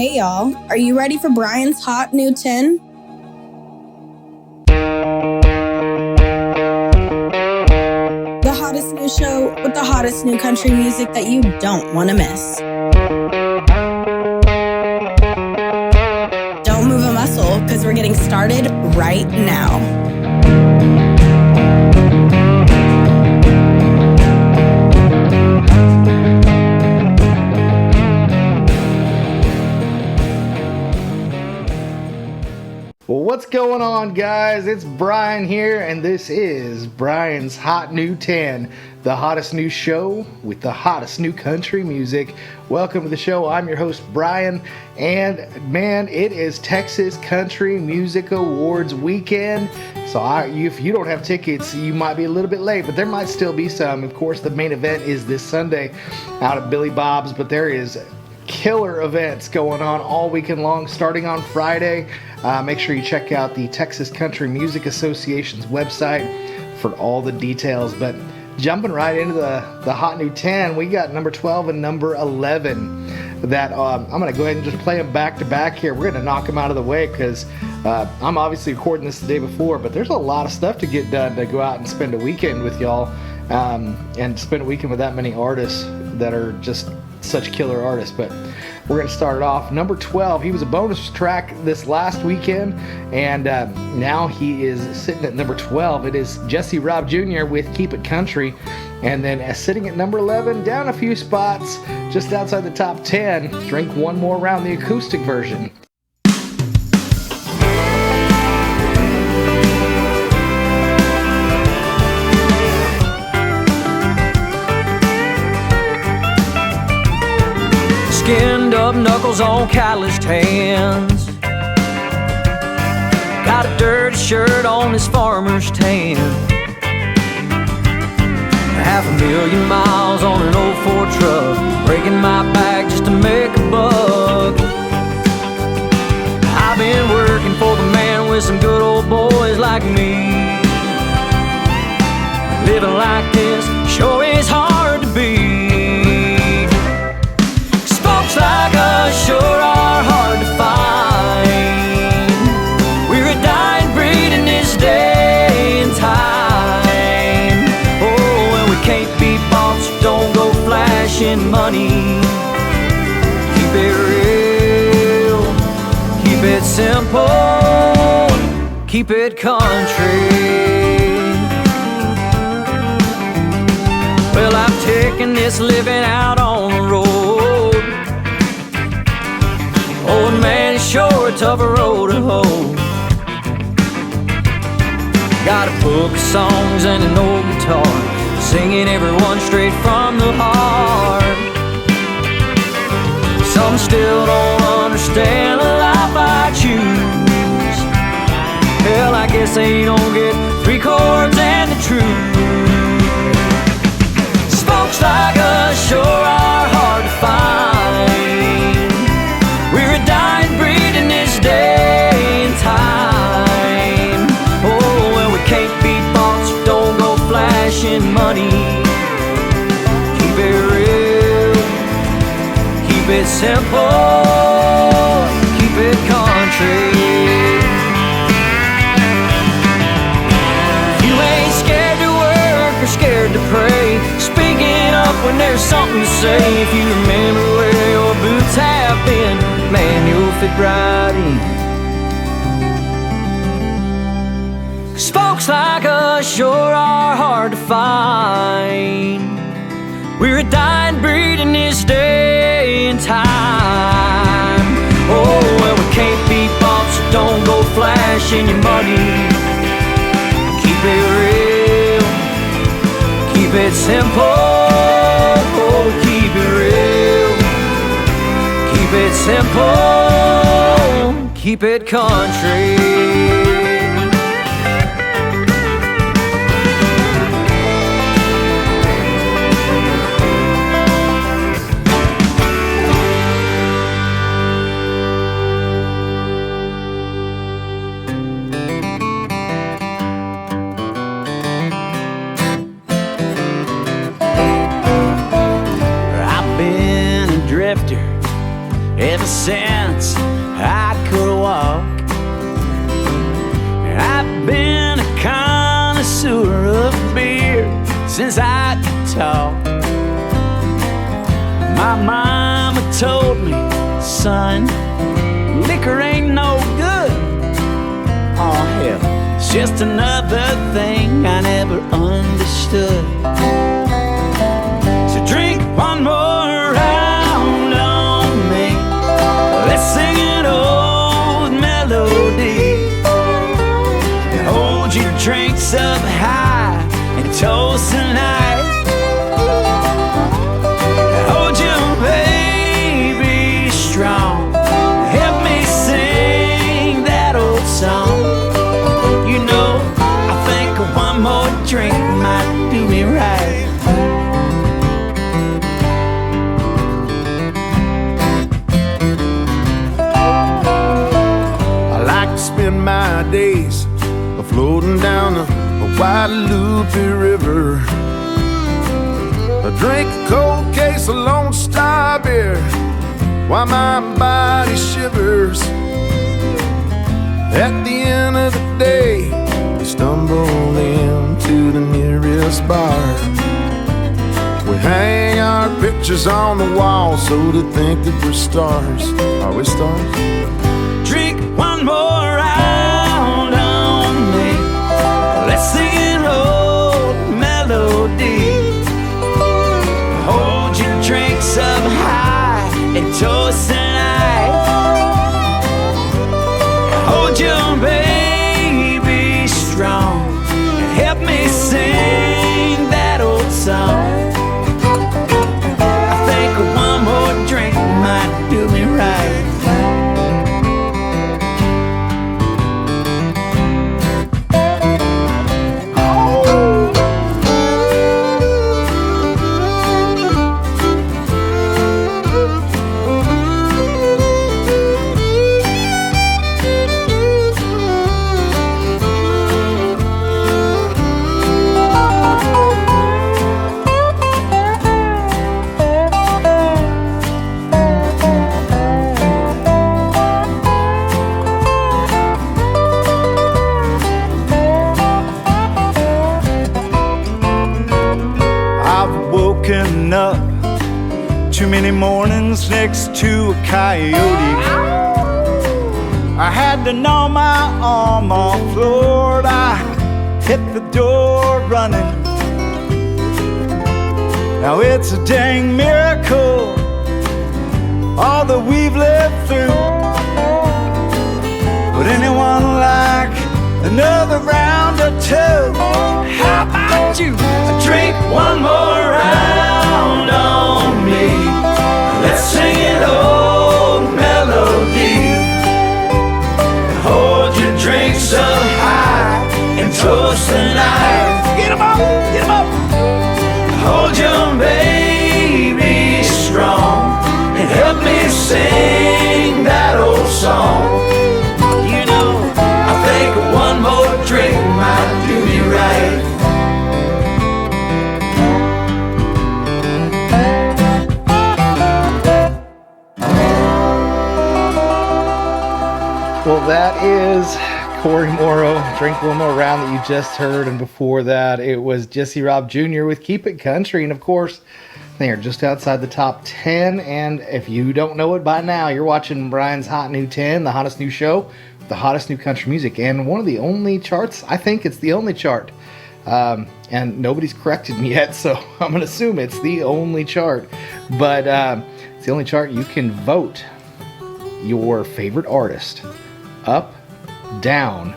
Hey y'all, are you ready for Brian's hot new 10? The hottest new show with the hottest new country music that you don't want to miss. Don't move a muscle because we're getting started right now. Well, what's going on, guys? It's Brian here, and this is Brian's Hot New 10, the hottest new show with the hottest new country music. Welcome to the show. I'm your host, Brian, and man, it is Texas Country Music Awards weekend. So if you don't have tickets, you might be a little bit late, but there might still be some. Of course, the main event is this Sunday out at Billy Bob's, but there is killer events going on all weekend long, starting on Friday. Make sure you check out the Texas Country Music Association's website for all the details. But jumping right into the hot new 10, we got number 12 and number 11 that I'm going to go ahead and just play them back to back here. We're going to knock them out of the way because I'm obviously recording this the day before, but there's a lot of stuff to get done to go out and spend a weekend with y'all and spend a weekend with that many artists that are just such killer artists. But we're going to start it off. Number 12, he was a bonus track this last weekend, and now he is sitting at number 12. It is Jesse Robb Jr. with Keep It Country. And then sitting at number 11, down a few spots, just outside the top 10, Drink One More Round, the acoustic version. Skinned up knuckles on calloused hands, got a dirty shirt on his farmer's tan. 500,000 miles on an old Ford truck, breaking my back just to make a buck. I've been working for the man with some good old boys like me. Living like this sure is hard to beat. Like us sure are hard to find. We're a dying breed in this day and time. Oh, and we can't be bought, so don't go flashing money. Keep it real, keep it simple, keep it country. Well, I'm taking this living out on the road. Old man is sure a tougher road to hoe. Got a book of songs and an old guitar, singing everyone straight from the heart. Some still don't understand the life I choose. Hell, I guess they don't get three chords and the truth. Folks like us sure are hard to find. We're a dying breed in this day and time. Oh, and we can't be bought, so don't go flashing money. Keep it real, keep it simple, keep it country. You ain't scared to work or scared to pray, speaking up when there's something to say. If you remember where your boots have been, man, you'll fit right in. 'Cause folks like us sure are hard to find. We're a dying breed in this day and time. Oh, well, we can't be bought, so don't go flashing your money. Keep it real, keep it simple, oh, keep it real, keep it simple, keep it country. I've been a drifter ever since since I could talk. My mama told me, son, liquor ain't no good. Oh hell, it's just another thing I never understood. So drink one more round on me. Let's sing an old melody. Hold your drinks up high and toast the night. Hold your baby strong. Help me sing that old song. You know, I think one more drink might do me right. I like to spend my days floating down the Guadalupe River. I drink a cold case of Lone Star beer while my body shivers. At the end of the day, we stumble into the nearest bar. We hang our pictures on the wall so to think that we're stars. Are we stars? Drink one more round on me. Let's sing an old melody. Hold your drinks up high and toast the night. Hold your baby strong and help me sing that old song. I think one more drink might do me right. Up too many mornings next to a coyote. I had to gnaw my arm off, Lord, I hit the door running. Now it's a dang miracle all that we've lived through. Would anyone like another round or two? How about you? Drink one more round on me. Let's sing an old melody. Hold your drinks up high and toast the night. Get 'em up, get 'em up. Hold your baby strong and help me sing that old song. You know, I think one more drink might do me right. Well, that is Corey Morrow, Drink One More Round, that you just heard. And before that, it was Jesse Robb Jr. with Keep It Country. And of course, they are just outside the top 10. And if you don't know it by now, you're watching Brian's Hot New 10, the hottest new show, the hottest new country music. And one of the only charts, I think it's the only chart. And nobody's corrected me yet, so I'm going to assume it's the only chart. But it's the only chart you can vote your favorite artist up, down,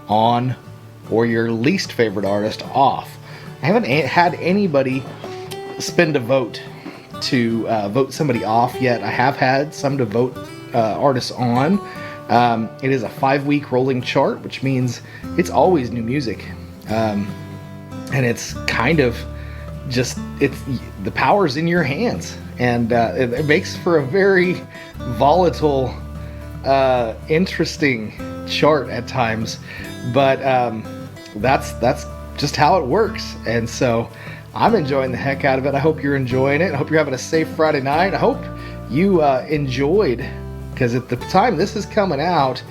on, or your least favorite artist off. I haven't had anybody spend a vote to vote somebody off yet. I have had some to vote artists on. It is a 5-week rolling chart, which means it's always new music. And it's kind of just, the power's in your hands. And it makes for a very volatile, interesting chart at times, but that's just how it works. And so I'm enjoying the heck out of it. I hope you're enjoying it. I hope you're having a safe Friday night. I hope you enjoyed, because at the time this is coming out,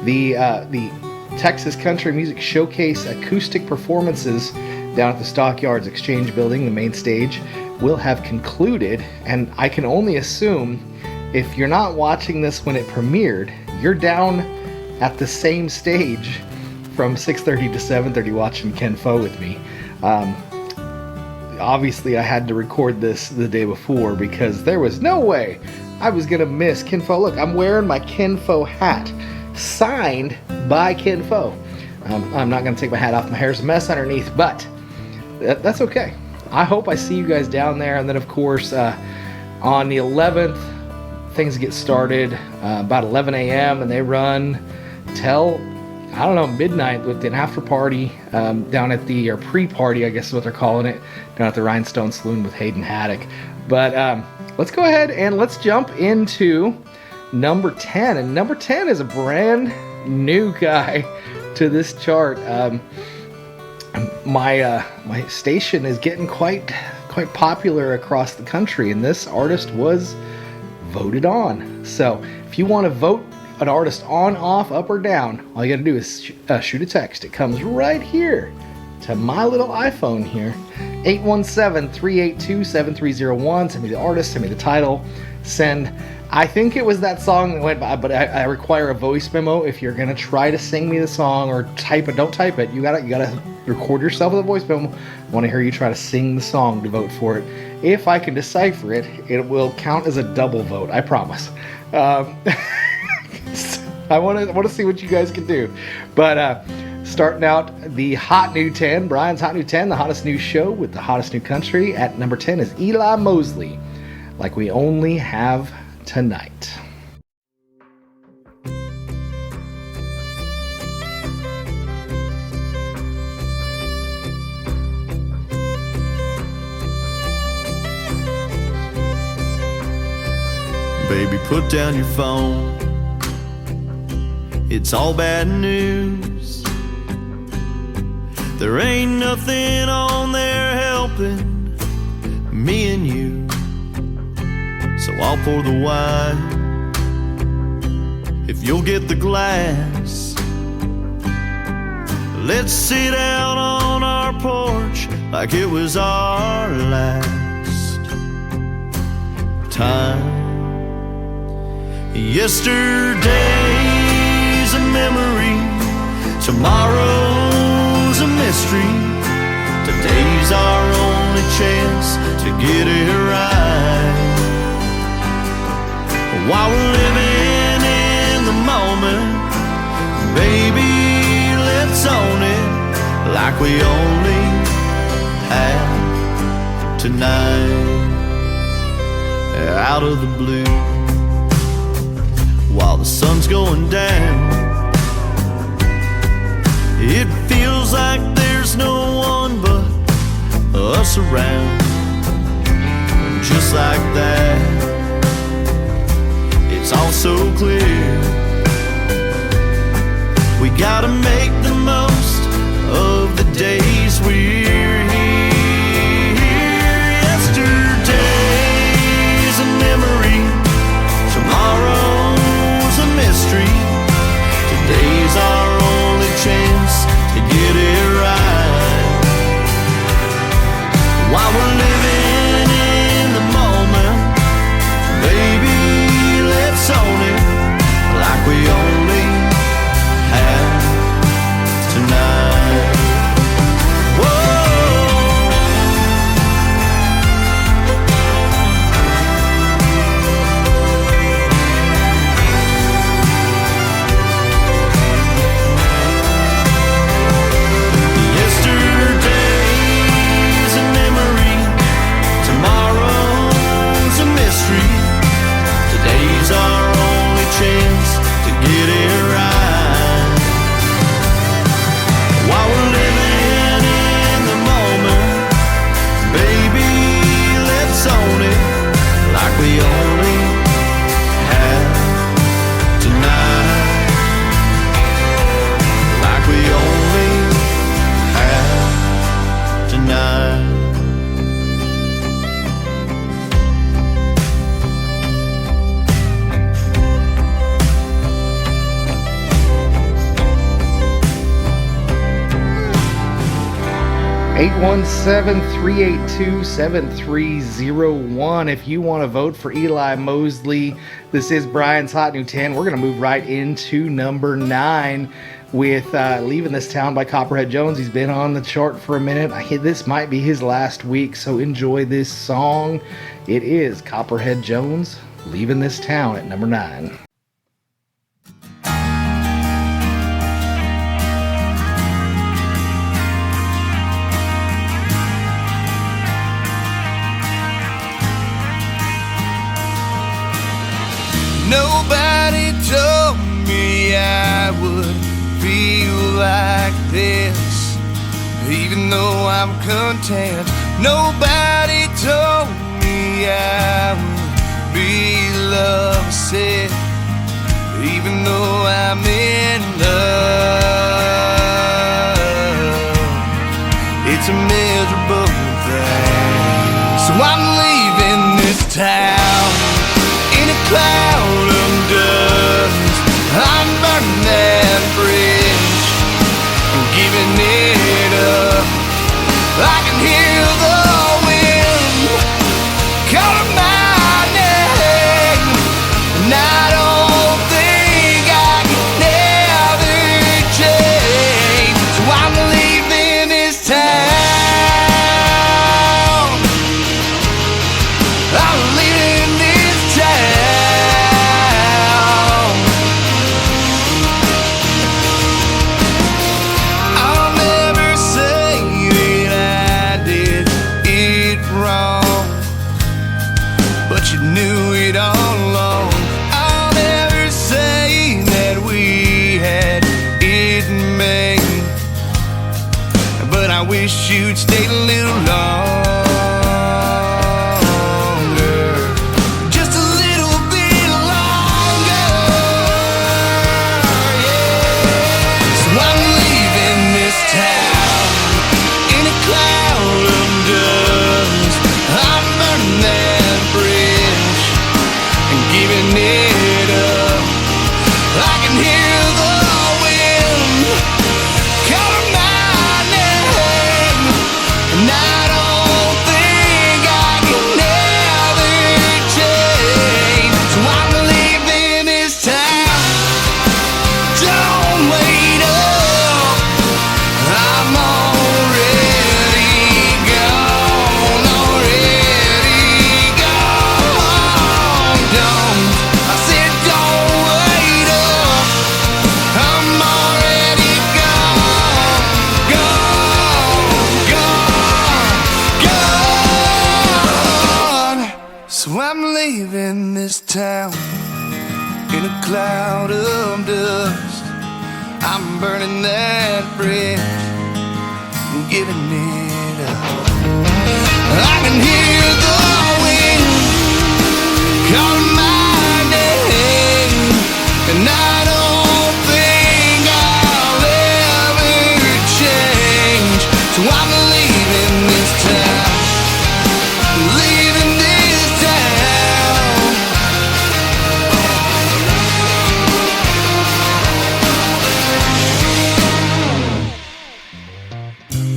the Texas Country Music Showcase acoustic performances down at the Stockyards Exchange Building, the main stage, will have concluded, and I can only assume if you're not watching this when it premiered, you're down at the same stage from 6:30 to 7:30 watching Ken Fo with me. Obviously, I had to record this the day before because there was no way I was gonna miss Ken Fo. Look, I'm wearing my Ken Fo hat, signed by Ken Fo. I'm not gonna take my hat off. My hair's a mess underneath, but that's okay. I hope I see you guys down there. And then, of course, on the 11th, things get started about 11 a.m. and they run till, I don't know, midnight with an after party down at the, or pre-party, I guess is what they're calling it, down at the Rhinestone Saloon with Hayden Haddock. But let's go ahead and let's jump into number 10. And number 10 is a brand new guy to this chart. My station is getting quite popular across the country, and this artist was voted on. So if you want to vote an artist on, off, up, or down, all you got to do is shoot a text. It comes right here to my little iPhone here, 817-382-7301. Send me the artist, send me the title, send. I think it was that song that went by, but I require a voice memo. If you're gonna try to sing me the song or type it, don't type it. You gotta record yourself with a voice memo. I want to hear you try to sing the song to vote for it. If I can decipher it, it will count as a double vote. I promise. I want to see what you guys can do. But starting out the hot new 10, Brian's hot new 10, the hottest new show with the hottest new country. At number 10 is Eli Mosley, Like We Only Have Tonight. Baby, put down your phone. It's all bad news. There ain't nothing on there helping me and you. So I'll pour the wine if you'll get the glass. Let's sit out on our porch like it was our last time. Yesterday's a memory, tomorrow's a mystery. Today's our only chance to get it right. While we're living in the moment, baby, let's own it like we only have tonight. Out of the blue, while the sun's going down, it feels like there's no one but us around. Just like that, it's all so clear. We gotta make the most of the days we're here. Yesterday's a memory, tomorrow's a mystery. Today's our only chance to get it right. While we're living in the moment, baby, let's own it like we only have tonight. Whoa. Yesterday's a memory, tomorrow's a mystery. Today's our only chance to get it right. While we're living in the moment, baby, let's own it like we only have tonight. Like we only have tonight. 817-382-7301 if you want to vote for Eli Mosley. This is Brian's Hot New 10. We're going to move right into number 9 with Leaving This Town by Copperhead Jones. He's been on the chart for a minute. This might be his last week, so enjoy this song. It is Copperhead Jones, Leaving This Town at number 9. Nobody told me I would feel like this, even though I'm content. Nobody told me I would be lovesick, even though I'm in love. It's a miserable thing. So I'm leaving this town in a cloud of dust. I'm burning that bridge, I'm giving it up. I can hear the wind calling my name, and I don't think I can ever change. So I'm leaving this town. I'm leaving this town. I'll never say that I did it wrong, but you knew it all along. I'll never say that we had it made, but I wish you'd stayed a little longer. Just a little bit longer, yeah. So I'm leaving this town in a cloud of dust. I'm burning that bridge and giving it up. I can hear the wind calling my name, and I don't think I can ever change. So I'm leaving this town. Don't wait up, I'm already gone, already gone. Don't, I said don't wait up, I'm already gone, gone, gone, gone. So I'm leaving this town in a cloud of dust. I'm burning that bridge and giving it up. I can hear the wind calling my name, and I don't think I'll ever change. So I'm leaving this town, leaving this town.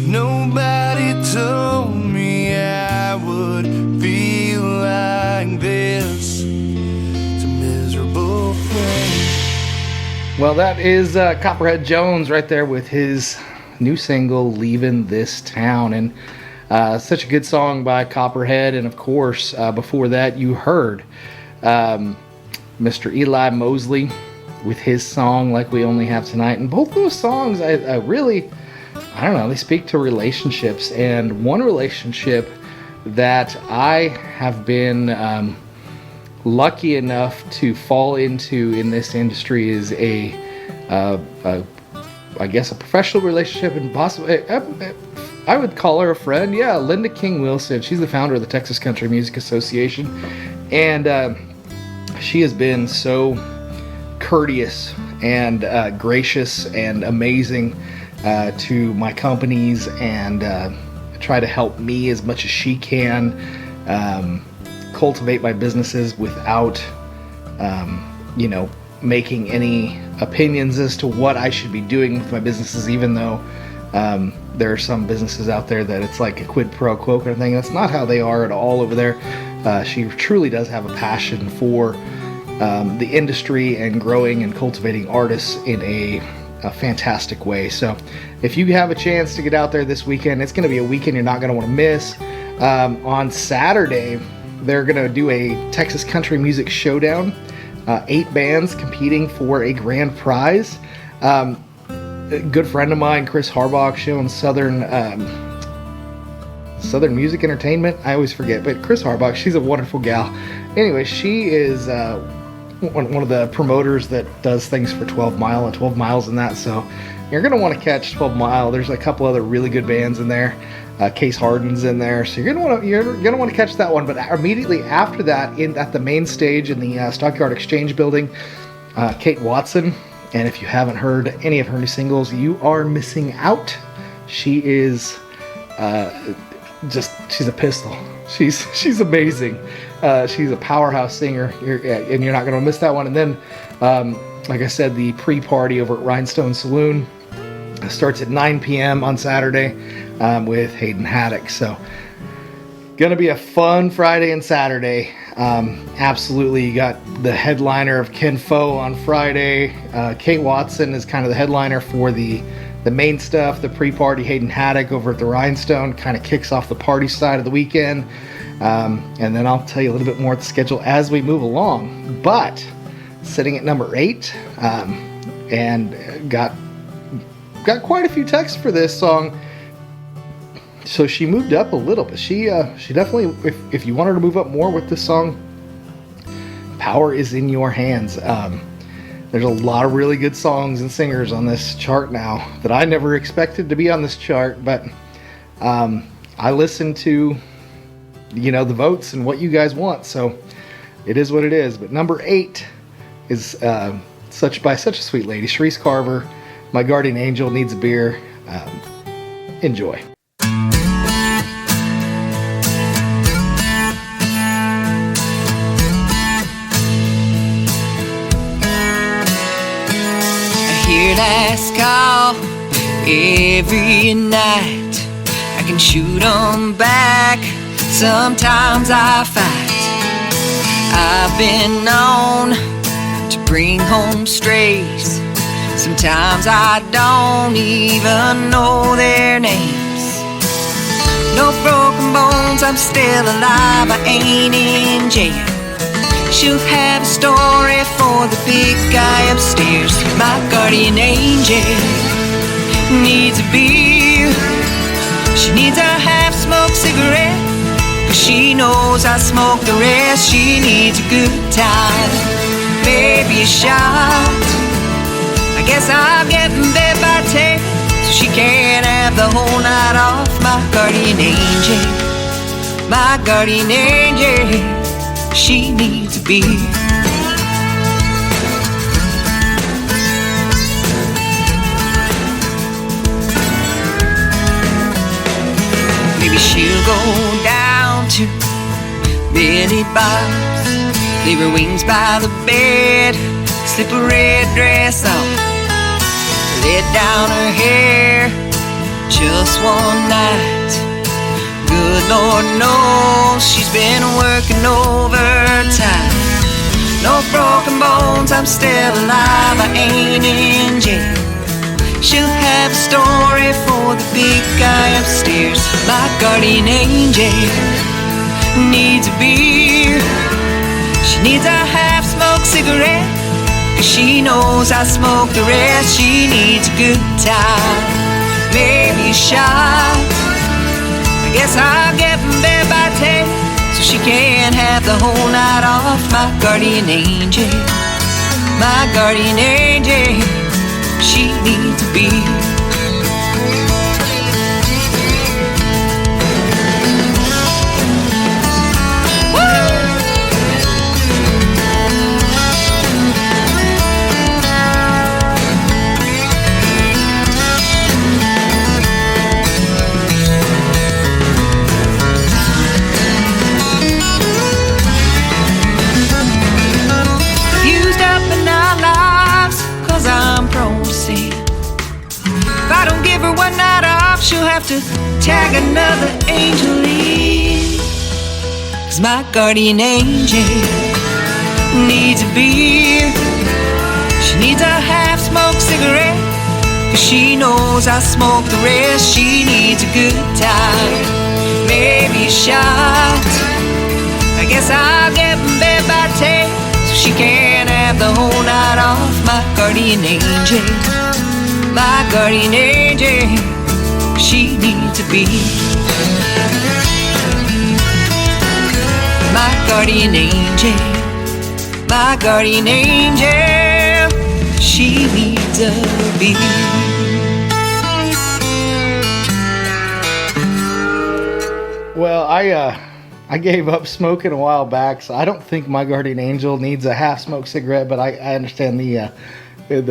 Nobody told me I would feel like this. It's a miserable thing. Well, that is Copperhead Jones right there with his new single, Leaving This Town. And such a good song by Copperhead. And of course, before that, you heard Mr. Eli Mosley with his song, Like We Only Have Tonight. And both those songs, I really, I don't know, they speak to relationships. And one relationship that I have been lucky enough to fall into in this industry is I guess a professional relationship, and possibly I would call her a friend. Yeah, Linda King Wilson. She's the founder of the Texas Country Music Association, and she has been so courteous and gracious and amazing to my companies, and try to help me as much as she can cultivate my businesses without making any opinions as to what I should be doing with my businesses, even though there are some businesses out there that it's like a quid pro quo kind of thing. That's not how they are at all over there. She truly does have a passion for the industry and growing and cultivating artists in a fantastic way. So if you have a chance to get out there this weekend, it's going to be a weekend you're not going to want to miss. On Saturday, they're going to do a Texas Country Music Showdown. 8 bands competing for a grand prize. A good friend of mine, Chris Harbach, showing Southern Music Entertainment. I always forget, but Chris Harbach, she's a wonderful gal. Anyway, she is one of the promoters that does things for 12 Mile and 12 Miles and that. So you're going to want to catch 12 Mile. There's a couple other really good bands in there. Case Harden's in there, so you're gonna want to catch that one. But immediately after that, at the main stage in the Stockyard Exchange Building, Kate Watson. And if you haven't heard any of her new singles, you are missing out. She is she's a pistol. She's amazing. She's a powerhouse singer, and you're not gonna miss that one. And then, like I said, the pre-party over at Rhinestone Saloon starts at 9 p.m. on Saturday. With Hayden Haddock. So gonna be a fun Friday and Saturday. Absolutely. You got the headliner of Ken Fo on Friday. Kate Watson is kind of the headliner for the main stuff. The pre-party, Hayden Haddock over at the Rhinestone, kind of kicks off the party side of the weekend. And then I'll tell you a little bit more at the schedule as we move along. But sitting at number 8, and got quite a few texts for this song. So she moved up a little bit. She definitely, if you want her to move up more with this song, Power Is in Your Hands. There's a lot of really good songs and singers on this chart now that I never expected to be on this chart, but I listen to, the votes and what you guys want, so it is what it is. But number 8 is such a sweet lady, Sharice Carver, My Guardian Angel Needs a Beer. Enjoy. Hear last call every night. I can shoot 'em back. Sometimes I fight. I've been known to bring home strays. Sometimes I don't even know their names. No broken bones, I'm still alive. I ain't in jail. She'll have a story for the big guy upstairs. My guardian angel needs a beer. She needs a half-smoked cigarette, 'cause she knows I smoke the rest. She needs a good time, maybe a shot. I guess I'm getting bed by 10, so she can't have the whole night off. My guardian angel, my guardian angel, she needs a beer. Maybe she'll go down to Billy Bob's, leave her wings by the bed, slip a red dress on, let down her hair, just one night. Good Lord knows she's been working overtime. No broken bones, I'm still alive. I ain't in jail. She'll have a story for the big guy upstairs. My guardian angel needs a beer. She needs a half-smoked cigarette, 'cause she knows I smoke the rest. She needs a good time, maybe a shot. Guess I'll get in bed by 10, so she can't have the whole night off. My guardian angel, my guardian angel, she needs a beer. have to tag another angel in. 'Cause my guardian angel needs a beer. She needs a half-smoked cigarette, 'cause she knows I smoke the rest. She needs a good time, maybe a shot. I guess I'll get in bed by 10, so she can have the whole night off. My guardian angel, my guardian angel, she needs a beer. My guardian angel, my guardian angel, she needs a beer. Well, I gave up smoking a while back, so I don't think my guardian angel needs a half-smoked cigarette, but I understand the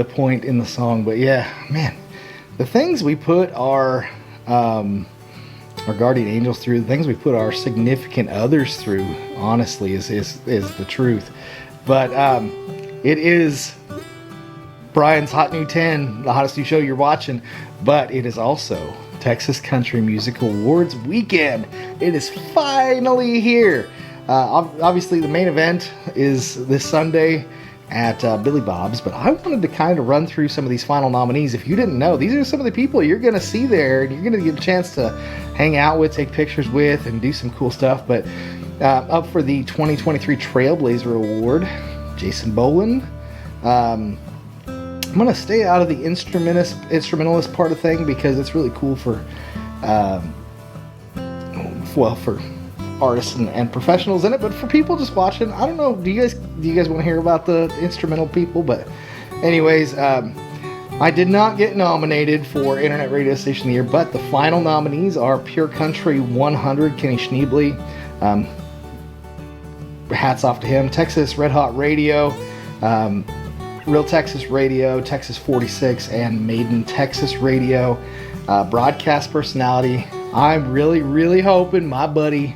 point in the song. But yeah, man, the things we put our guardian angels through, the things we put our significant others through, honestly, is the truth. But it is Brian's Hot New 10, the hottest new show you're watching, but it is also Texas Country Music Awards weekend. It is finally here. Obviously, the main event is this Sunday at Billy Bob's, but I wanted to kind of run through some of these final nominees. If you didn't know, these are some of the people you're going to see there, and you're going to get a chance to hang out with, take pictures with, and do some cool stuff. But up for the 2023 Trailblazer Award, Jason Boland. I'm going to stay out of the instrumentalist part of thing because it's really cool for artists and professionals in it, but for people just watching, I don't know, do you guys want to hear about the instrumental people? But anyways, I did not get nominated for Internet Radio Station of the Year, but the final nominees are Pure Country 100, Kenny Schneebly. Hats off to him. Texas Red Hot Radio, Real Texas Radio, Texas 46, and Maiden Texas Radio. Broadcast personality, I'm really hoping my buddy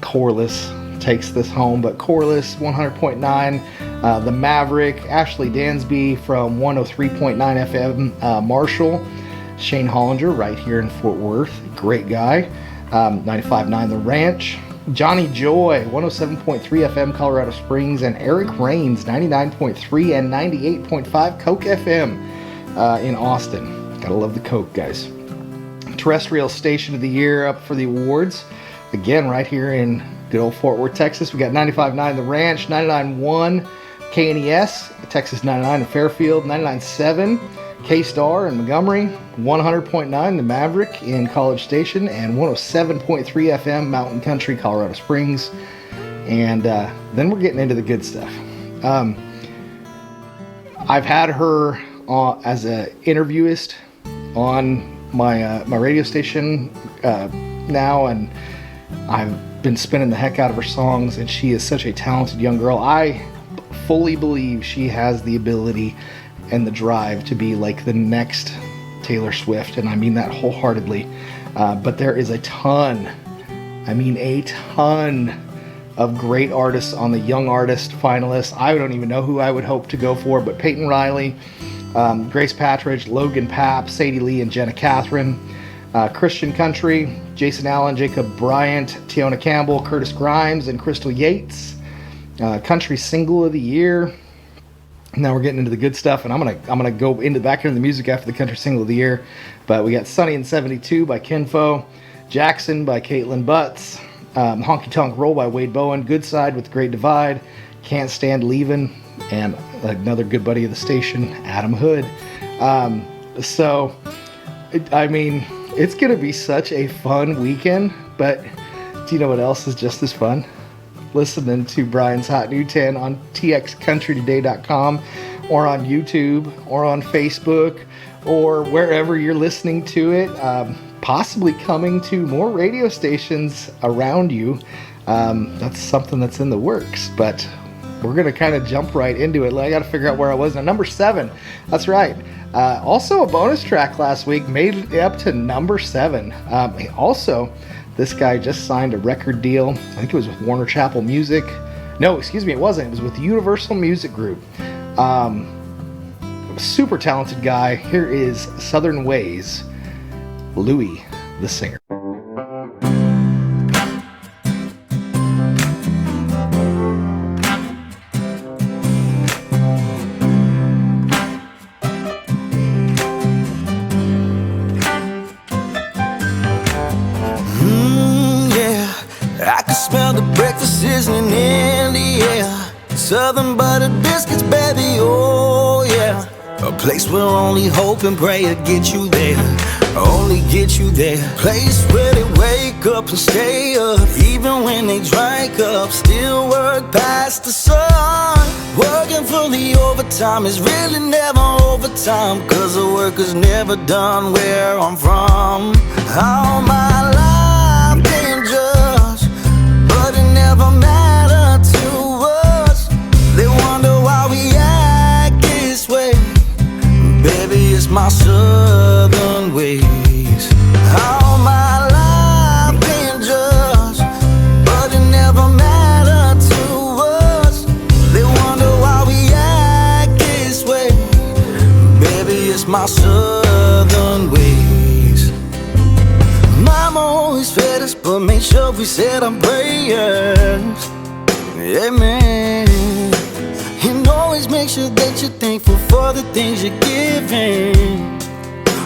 Corliss takes this home, but Corliss 100.9, The Maverick, Ashley Dansby from 103.9 FM, Marshall, Shane Hollinger right here in Fort Worth, great guy, 95.9 The Ranch, Johnny Joy 107.3 FM Colorado Springs, and Eric Rains 99.3 and 98.5 Coke FM in Austin. Gotta love the Coke, guys. Terrestrial Station of the Year up for the awards. Again, right here in good old Fort Worth, Texas, we got 95.9 The Ranch, 99.1 KNES, Texas 99 in Fairfield, 99.7 K-Star in Montgomery, 100.9 The Maverick in College Station, and 107.3 FM Mountain Country, Colorado Springs. And then we're getting into the good stuff. I've had her as an interviewist on my radio station now, and I've been spinning the heck out of her songs, and she is such a talented young girl. I fully believe she has the ability and the drive to be like the next Taylor Swift, and I mean that wholeheartedly. But there is a ton of great artists on the Young Artist finalists. I don't even know who I would hope to go for, but Peyton Riley, Grace Patridge, Logan Papp, Sadie Lee, and Jenna Catherine. Christian Country, Jason Allen, Jacob Bryant, Tiona Campbell, Curtis Grimes, and Crystal Yates. Country Single of the Year. Now we're getting into the good stuff, and I'm gonna go back into the music after the Country Single of the Year. But we got Sunny in 72 by Kinfo, Jackson by Caitlin Butts, Honky Tonk Roll by Wade Bowen, Good Side with Great Divide, Can't Stand Leavin', and another good buddy of the station, Adam Hood. It's going to be such a fun weekend, but do you know what else is just as fun? Listening to Brian's Hot New 10 on txcountrytoday.com or on YouTube or on Facebook or wherever you're listening to it, possibly coming to more radio stations around you. That's something that's in the works, but we're going to kind of jump right into it. I got to figure out where I was now. Number 7. That's right. Also a bonus track last week, made it up to number 7. Also, this guy just signed a record deal. I think it was with Warner Chappell Music. No, excuse me, it wasn't. It was with Universal Music Group. Super talented guy. Here is Southern Ways, Louis the Singer. I can smell the breakfast sizzling in the air. Southern buttered biscuits, baby, oh yeah. A place where only hope and prayer get you there. Only get you there. Place where they wake up and stay up, even when they drank up. Still work past the sun. Working for the overtime is really never overtime, 'cause the work is never done where I'm from. All my life been just, but it never mattered to us. They wonder why we act this way. Baby, it's my southern ways. All my life been just, but it never mattered to us. They wonder why we act this way. Baby, it's my southern ways. Mama always fed us, but made sure we said our prayers. Amen. And always make sure that you're thankful for the things you're giving.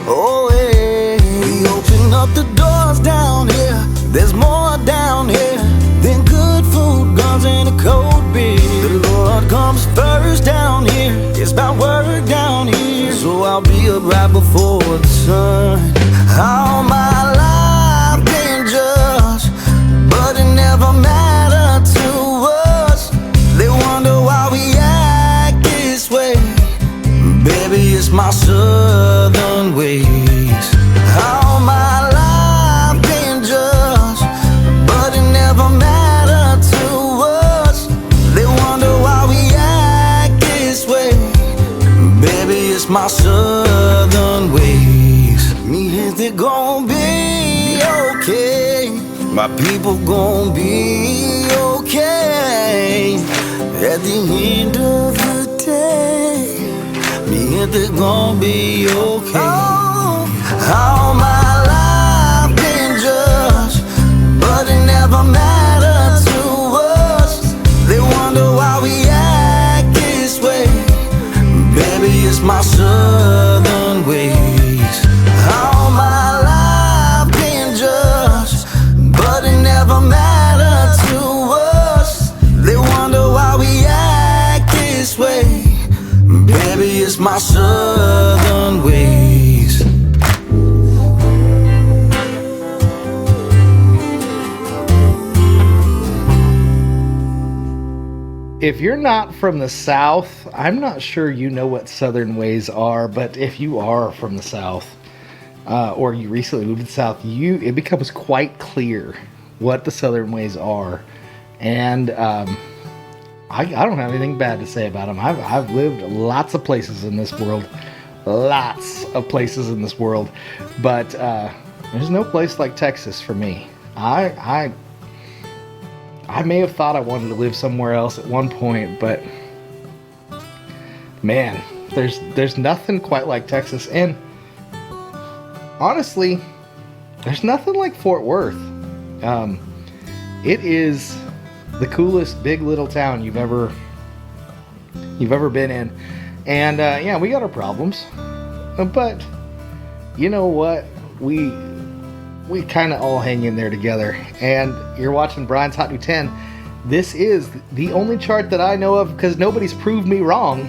Oh, hey. We open up the doors down here. There's more down here than good food, guns, and a cold beer. The Lord comes first down here. It's about work down here. So I'll be up right before the sun. All my life been just, but it never mattered to us. They wonder why we act this way. Baby, it's my southern ways. All my life been just, but it never mattered to us. They wonder why we act this way. Baby, it's my southern ways. Me is it gon' be okay? My people gon' be okay. At the end of the day, me and they gon' be okay. Oh, all my life been just, but it never mattered to us. They wonder why we act this way. Baby, it's my southern ways. All my life been just, but it never mattered to us. They wonder why we act this way. Baby, it's my southern ways. If you're not from the South, I'm not sure you know what Southern ways are, but if you are from the South, or you recently moved to the South, it becomes quite clear what the Southern ways are. And I don't have anything bad to say about them. I've lived lots of places in this world, but there's no place like Texas for me. I may have thought I wanted to live somewhere else at one point, but man, there's nothing quite like Texas. And honestly, there's nothing like Fort Worth. It is the coolest big little town you've ever been in. And yeah, we got our problems, but you know what? We kind of all hang in there together. And you're watching Brian's Hot New 10. This is the only chart that I know of, because nobody's proved me wrong.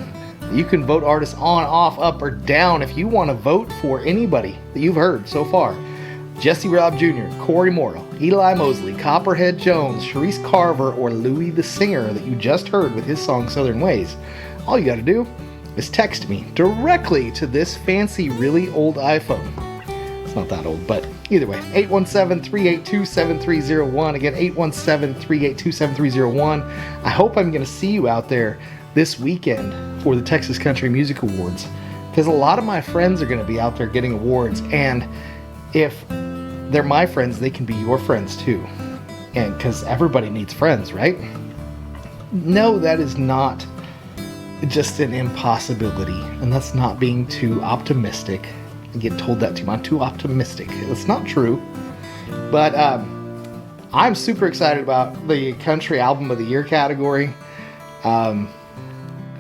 You can vote artists on, off, up, or down if you want to vote for anybody that you've heard so far. Jesse Robb Jr., Corey Morrow, Eli Mosley, Copperhead Jones, Sharice Carver, or Louie the Singer that you just heard with his song Southern Ways. All you got to do is text me directly to this fancy, really old iPhone. It's not that old, but either way, 817-382-7301. Again, 817-382-7301. I hope I'm going to see you out there this weekend for the Texas Country Music Awards, because a lot of my friends are going to be out there getting awards, and if they're my friends, they can be your friends too. And because everybody needs friends, right? No, that is not just an impossibility, and that's not being too optimistic. get told that too much. I'm too optimistic. It's not true. But I'm super excited about the Country Album of the Year category.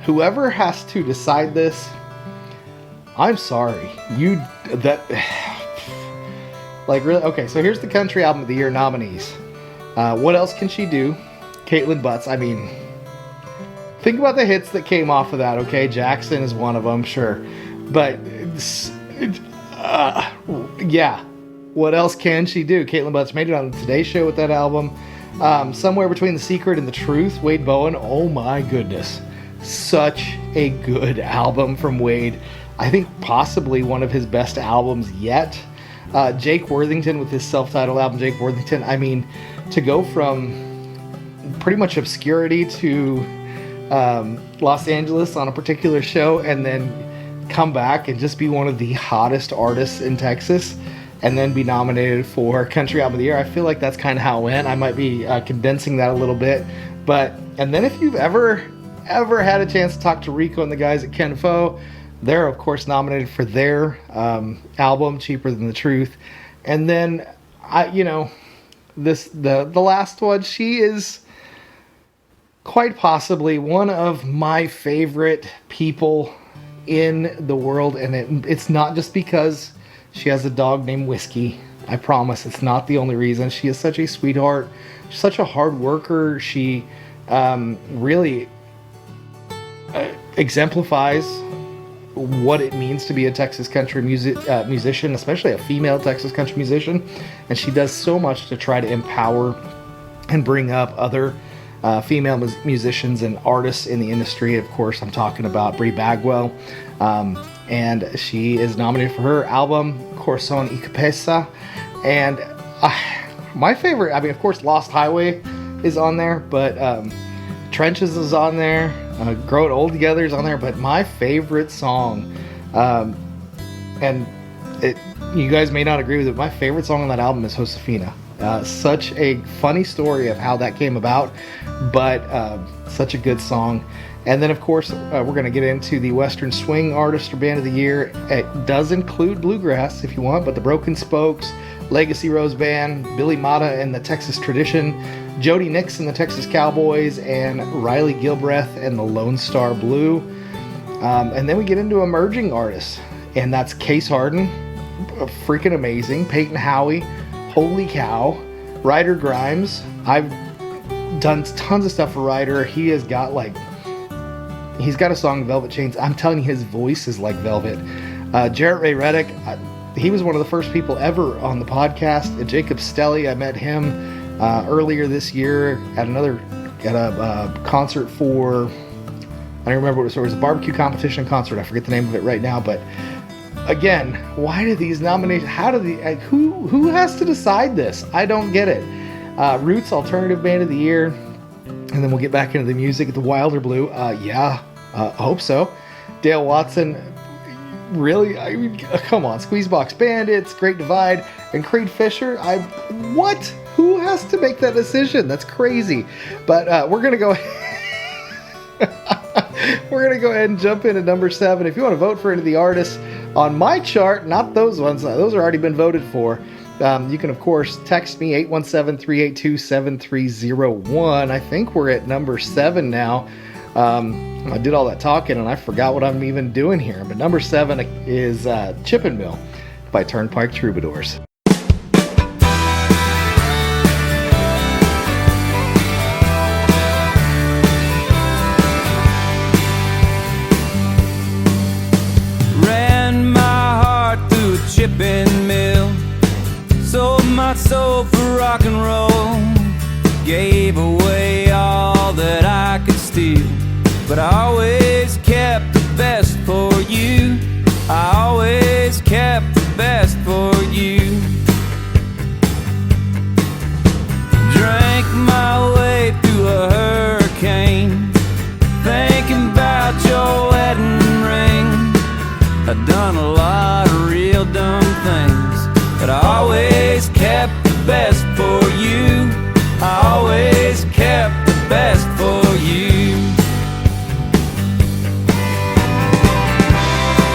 Whoever has to decide this, I'm sorry. Like, really? Okay, so here's the Country Album of the Year nominees. What else can she do? Caitlin Butts. I mean, think about the hits that came off of that, okay? Jackson is one of them, sure. But, yeah. What else can she do? Caitlin Butts made it on the Today Show with that album. Somewhere Between the Secret and the Truth, Wade Bowen. Oh my goodness. Such a good album from Wade. I think possibly one of his best albums yet. Jake Worthington with his self-titled album, Jake Worthington. I mean, to go from pretty much obscurity to Los Angeles on a particular show and then come back and just be one of the hottest artists in Texas and then be nominated for Country Album of the Year. I feel like that's kind of how it went. I might be condensing that a little bit. And then if you've ever had a chance to talk to Rico and the guys at Ken Fo, they're of course nominated for their album, Cheaper Than the Truth. And then, the last one, she is quite possibly one of my favorite people in the world. And it's not just because she has a dog named Whiskey. I promise it's not the only reason. She is such a sweetheart. She's such a hard worker. She really exemplifies what it means to be a Texas country musician, especially a female Texas country musician. And she does so much to try to empower and bring up other female musicians and artists in the industry. Of course, I'm talking about Brie Bagwell. And she is nominated for her album, Corazon y Cabeza. And my favorite, of course, Lost Highway is on there, but Trenches is on there. Growing Old Together is on there. But my favorite song, you guys may not agree with it, my favorite song on that album is Josefina. Such a funny story of how that came about, but such a good song. And then, of course, we're going to get into the Western Swing Artist or Band of the Year. It does include bluegrass if you want, but the Broken Spokes, Legacy Rose Band, Billy Mata and the Texas Tradition, Jody Nix and the Texas Cowboys, and Riley Gilbreth and the Lone Star Blue. And then we get into emerging artists, and that's Case Harden, freaking amazing, Peyton Howie, holy cow, Ryder Grimes. I've done tons of stuff for Ryder. He's got a song, Velvet Chains. I'm telling you, his voice is like velvet. Jarrett Ray Reddick, he was one of the first people ever on the podcast. Jacob Stelly, I met him earlier this year at a concert for, I don't remember what it was a barbecue competition concert. I forget the name of it right now, but again, why do these nominations, who has to decide this? I don't get it. Roots Alternative Band of the Year, and then we'll get back into the music. The Wilder Blue, I hope so. Dale Watson, really? Come on. Squeezebox Bandits, Great Divide, and Creed Fisher. What? Who has to make that decision? That's crazy. But we're gonna go. We're gonna go ahead and jump into number 7. If you want to vote for any of the artists on my chart, not those ones. Those are already been voted for. You can, of course, text me 817-382-7301. I think we're at number 7 now. I did all that talking and I forgot what I'm even doing here. But number 7 is Chippin' Mill by Turnpike Troubadours. Ran my heart through a chipping mill, sold my soul for rock and roll, gave away all that I could steal, but I always kept the best for you. I always kept the best for you. Drank my way through a hurricane, thinking about your wedding ring. I've done a lot of real dumb things, but I always kept the best for you. I always kept the best for you.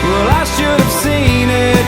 Well, I should have seen it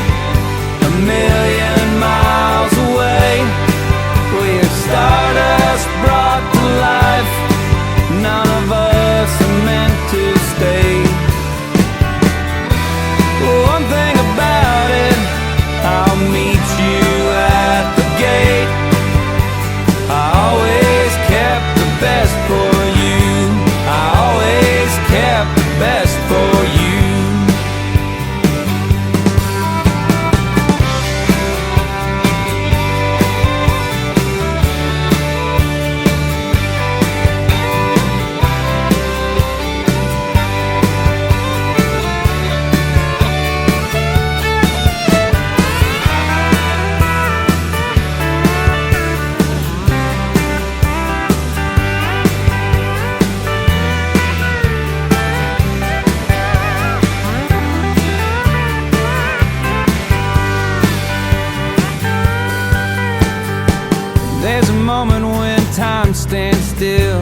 time stands still.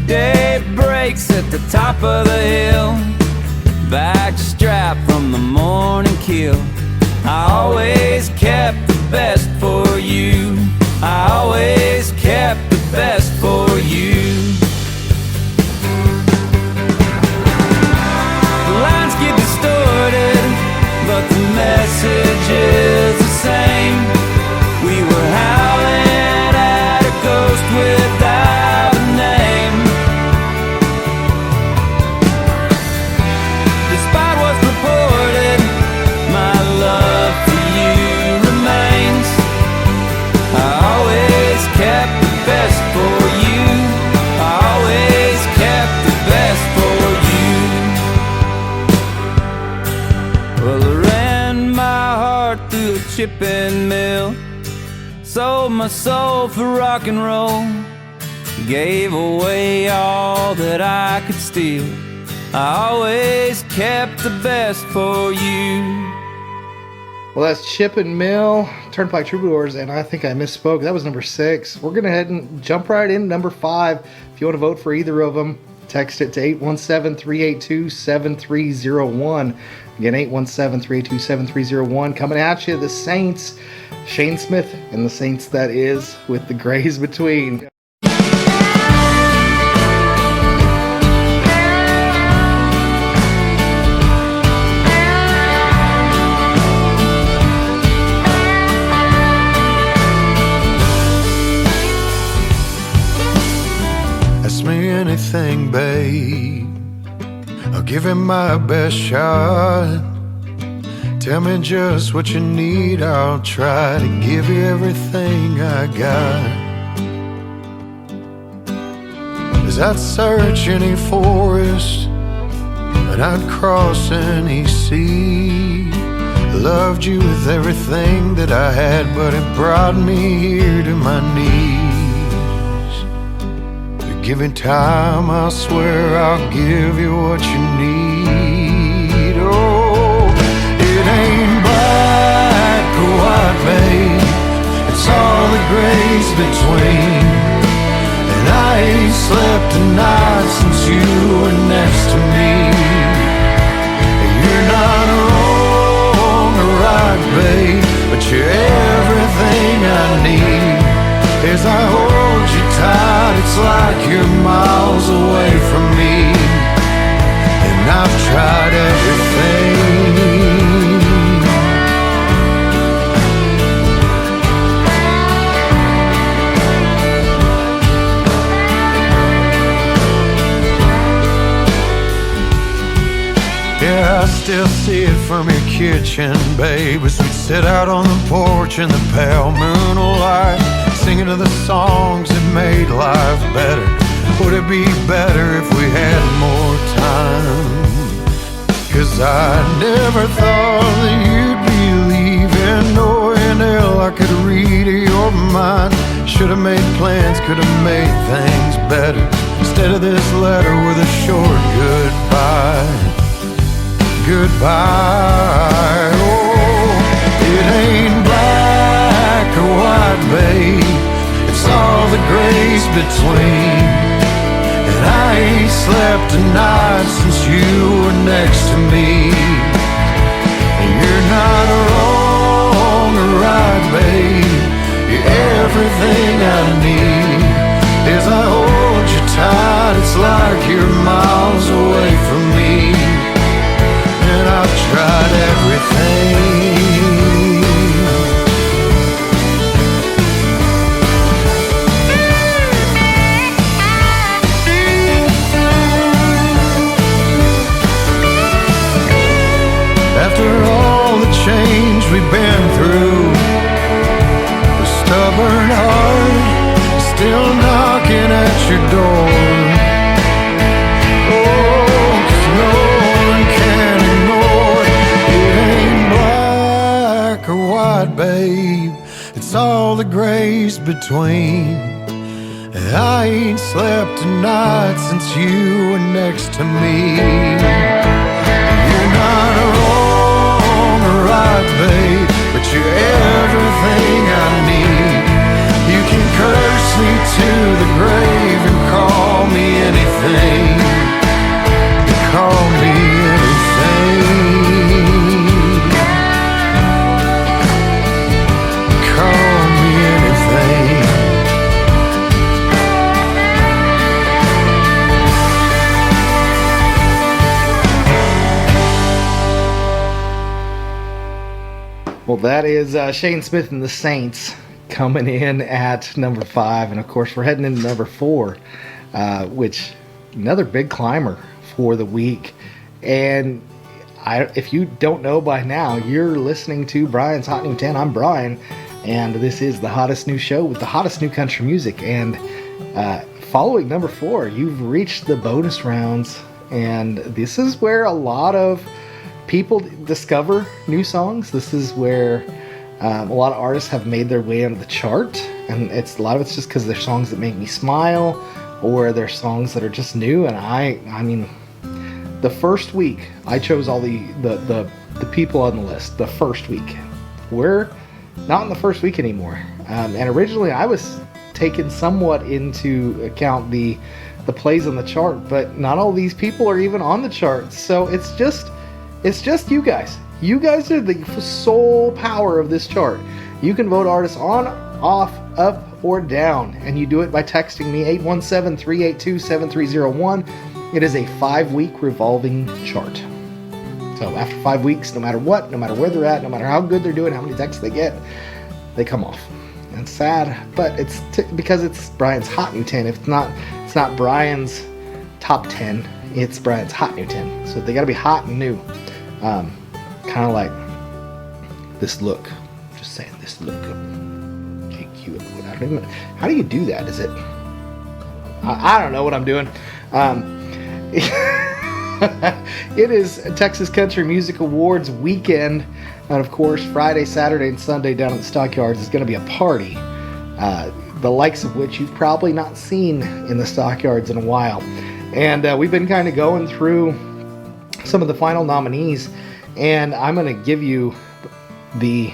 Day breaks at the top of the hill. Backstrap from the morning kill. I always kept the best for you. I always kept the best for you. The lines get distorted, but the message is the same. We were howling at a ghost without a name. Despite what's reported, my love for you remains. I always kept the best for you. I always kept the best for you. Well, I ran my heart through a chipping mill. Sold my soul for rock and roll. Gave away all that I could steal. I always kept the best for you. Well, that's Chip and Mill, Turnpike Troubadours, and I think I misspoke. That was number 6. We're going to head and jump right in number 5. If you want to vote for either of them, text it to 817-382-7301. Again, 817-382-7301. Coming at you, the Saints, Shane Smith, and the Saints that is, with the Grays between. Ask me anything, babe, I'll give it my best shot. Tell me just what you need, I'll try to give you everything I got. 'Cause I'd search any forest, and I'd cross any sea. Loved you with everything that I had, but it brought me here to my knees. Given time, I swear I'll give you what you need. Oh, it ain't black or white, babe, it's all the grays between. And I ain't slept a night since you were next to me. You're not wrong or right, babe, but you're everything I need. As I hold you tight, it's like you're miles away from me. And I've tried everything. Yeah, I still see it from your kitchen, babe, as we'd sit out on the porch in the pale moonlight, singing to the songs that made life better. Would it be better if we had more time? 'Cause I never thought that you'd be leaving, knowing hell I could read your mind. Should've made plans, could've made things better, instead of this letter with a short goodbye. Goodbye. Oh, it ain't black or white, babe, it's all the grays between. And I ain't slept a night since you were next to me. And you're not wrong or right, babe, you're everything I need. As I hold you tight, it's like you're miles away from me. And I've tried everything. After all the change we've been through, the stubborn heart is still knocking at your door. Babe, it's all the grays between. And I ain't slept a night since you were next to me. You're not wrong or right, babe, but you're everything I need. You can curse me to the grave and call me anything. Call me anything. Call me anything. Well, that is Shane Smith and the Saints coming in at number 5. And of course, we're heading into number 4, which another big climber for the week. And if you don't know by now, you're listening to Brian's Hot New 10. I'm Brian, and this is the hottest new show with the hottest new country music. And following number 4, you've reached the bonus rounds. And this is where a lot of people discover new songs. This is where a lot of artists have made their way onto the chart, and a lot of it's just because they're songs that make me smile, or they're songs that are just new. And I mean, the first week I chose all the people on the list. The first week, we're not in the first week anymore, and originally I was taking somewhat into account the plays on the chart, but not all these people are even on the chart. So it's just you guys. You guys are the sole power of this chart. You can vote artists on, off, up, or down, and you do it by texting me 817-382-7301. It is a 5-week revolving chart. So after 5 weeks, no matter what, no matter where they're at, no matter how good they're doing, how many texts they get, they come off. And it's sad, but it's because it's Brian's Hot New 10. If it's not Brian's top 10. It's Brian's Hot New 10. So they got to be hot and new. Kind of like this look. Just saying, this look. GQ. How do you do that? Is it? I don't know what I'm doing. It is Texas Country Music Awards weekend. And of course, Friday, Saturday, and Sunday down at the Stockyards is going to be a party. The likes of which you've probably not seen in the Stockyards in a while. And we've been kind of going through some of the final nominees, and I'm going to give you the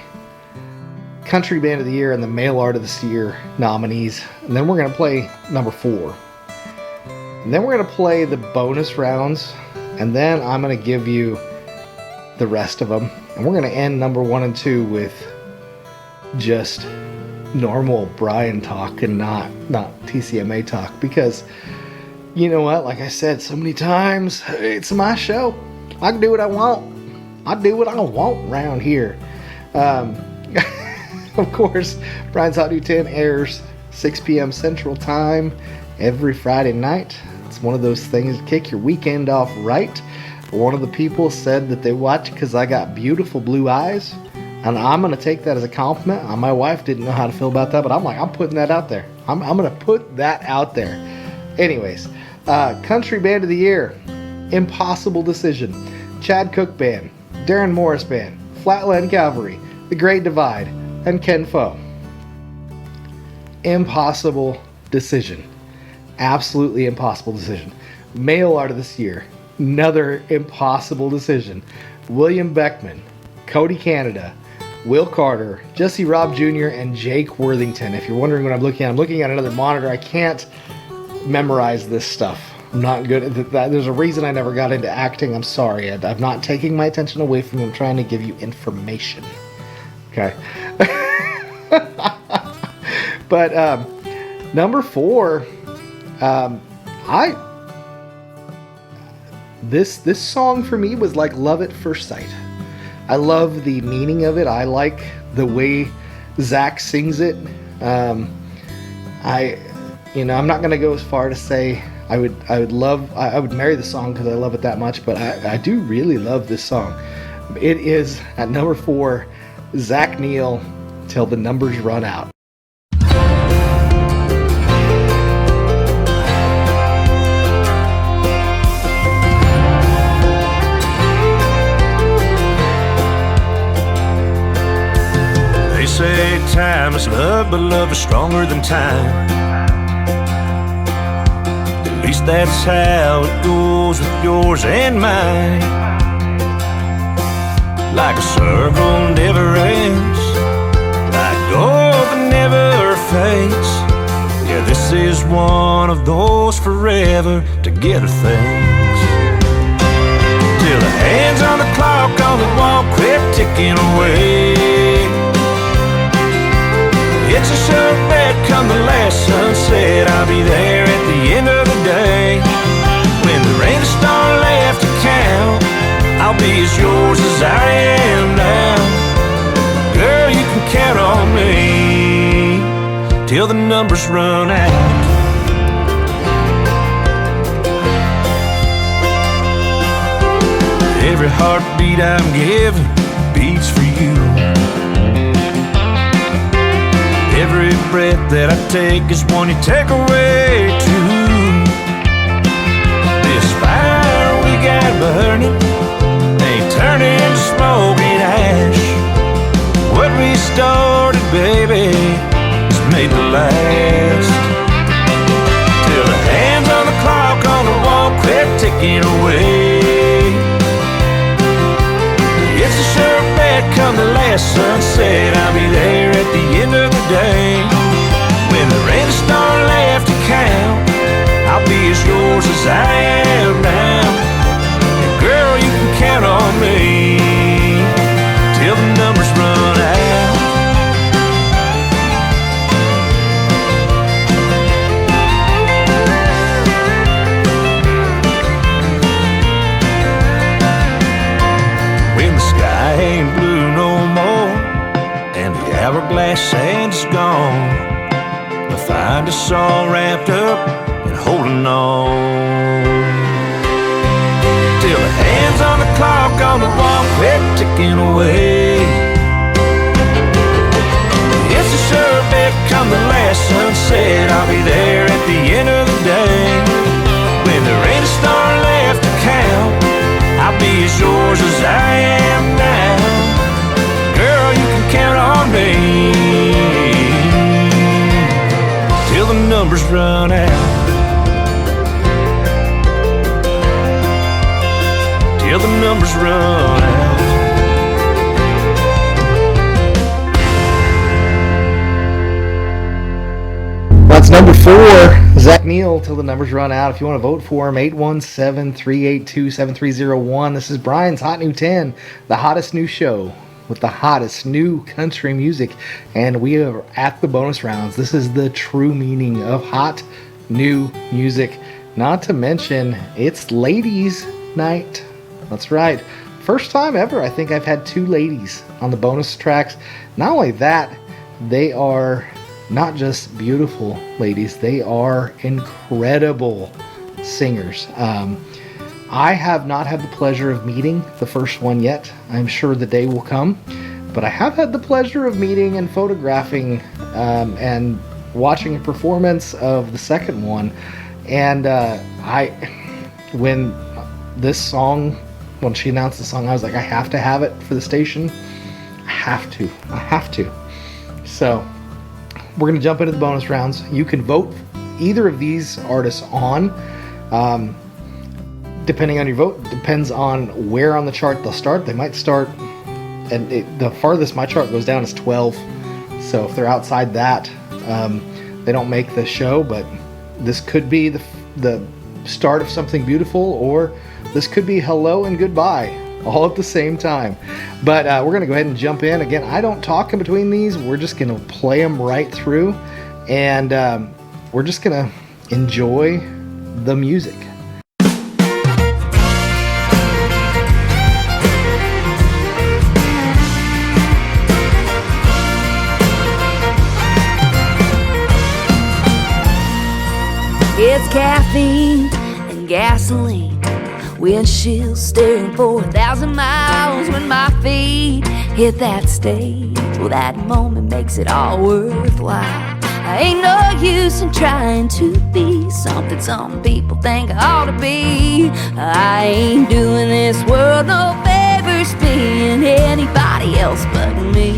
Country Band of the Year and the Male Art of the Year nominees, and then we're going to play number 4. And then we're going to play the bonus rounds, and then I'm going to give you the rest of them. And we're going to end number 1 and 2 with just normal Brian talk and not TCMA talk, because you know what? Like I said so many times, it's my show. I can do what I want. I do what I want around here. Of course, Brian's Hot New 10 airs 6 p.m. Central Time every Friday night. It's one of those things to kick your weekend off right. One of the people said that they watch because I got beautiful blue eyes, and I'm going to take that as a compliment. My wife didn't know how to feel about that, but I'm putting that out there. I'm going to put that out there. Anyways, Country Band of the Year, Impossible Decision, Chad Cook Band, Darren Morris Band, Flatland Cavalry, The Great Divide, and Ken Foe. Impossible decision. Absolutely impossible decision. Male Art of this Year, another impossible decision. William Beckman, Cody Canada, Will Carter, Jesse Robb Jr., and Jake Worthington. If you're wondering what I'm looking at another monitor. I can't memorize this stuff. I'm not good at that. There's a reason I never got into acting. I'm sorry. I'm not taking my attention away from you. I'm trying to give you information. Okay. But number 4, this song for me was like love at first sight. I love the meaning of it. I like the way Zach sings it. I'm not gonna go as far to say I would marry the song because I love it that much, but I do really love this song. It is at number 4, Zach Neal, Till the Numbers Run Out. They say time is love, but love is stronger than time. At least that's how it goes with yours and mine. Like a circle never ends, like gold that never fades. Yeah, This is one of those forever together things. Till the hands on the clock on the wall quit ticking away. It's a sure bet come the last sunset, I'll be there at the end of the day. When there ain't a star left to count, I'll be as yours as I am now. Girl, you can count on me till the numbers run out. Every heartbeat I'm giving beats for you. Every breath that I take is one you take away too. This fire we got burning ain't turning to smoke and ash. What we started, baby, is made to last. Till the hands on the clock on the wall quit ticking away. It's a sure bet come the last sunset, I'll be there at the end of the day. When there ain't a star left to count, I'll be as yours as I am now. And girl, you can count on me till the numbers run out. When the sky ain't blue no more and the hourglass sand is gone, you'll find us all wrapped up and holding on. Till the hands on the clock on the wall quit ticking away. It's a sure bet come the last sunset, I'll be there at the end of the day. When there ain't a star left to count, I'll be as yours as I am now. Girl, you can count on me till the numbers run out. Till the numbers run out. That's number 4, Zach Neal, till the numbers run out. If you want to vote for him, 817-382-7301. This is Brian's Hot New 10, the hottest new show with the hottest new country music. And we are at the bonus rounds. This is the true meaning of hot new music. Not to mention, it's ladies' night. That's right. First time ever, I think I've had 2 ladies on the bonus tracks. Not only that, they are not just beautiful ladies, they are incredible singers. I have not had the pleasure of meeting the first one yet. I'm sure the day will come. But I have had the pleasure of meeting and photographing and watching a performance of the second one. And when she announced the song, I was like, I have to have it for the station. I have to. So we're going to jump into the bonus rounds. You can vote either of these artists on. Depending on your vote, depends on where on the chart they'll start. They might start, and the farthest my chart goes down is 12. So if they're outside that, they don't make the show. But this could be the start of something beautiful, or this could be hello and goodbye all at the same time. But we're going to go ahead and jump in. Again, I don't talk in between these. We're just going to play them right through, and we're just going to enjoy the music. It's caffeine and gasoline, windshield staring for 1,000 miles. When my feet hit that stage, well, that moment makes it all worthwhile. I ain't no use in trying to be something some people think I ought to be. I ain't doing this world no favors, being anybody else but me.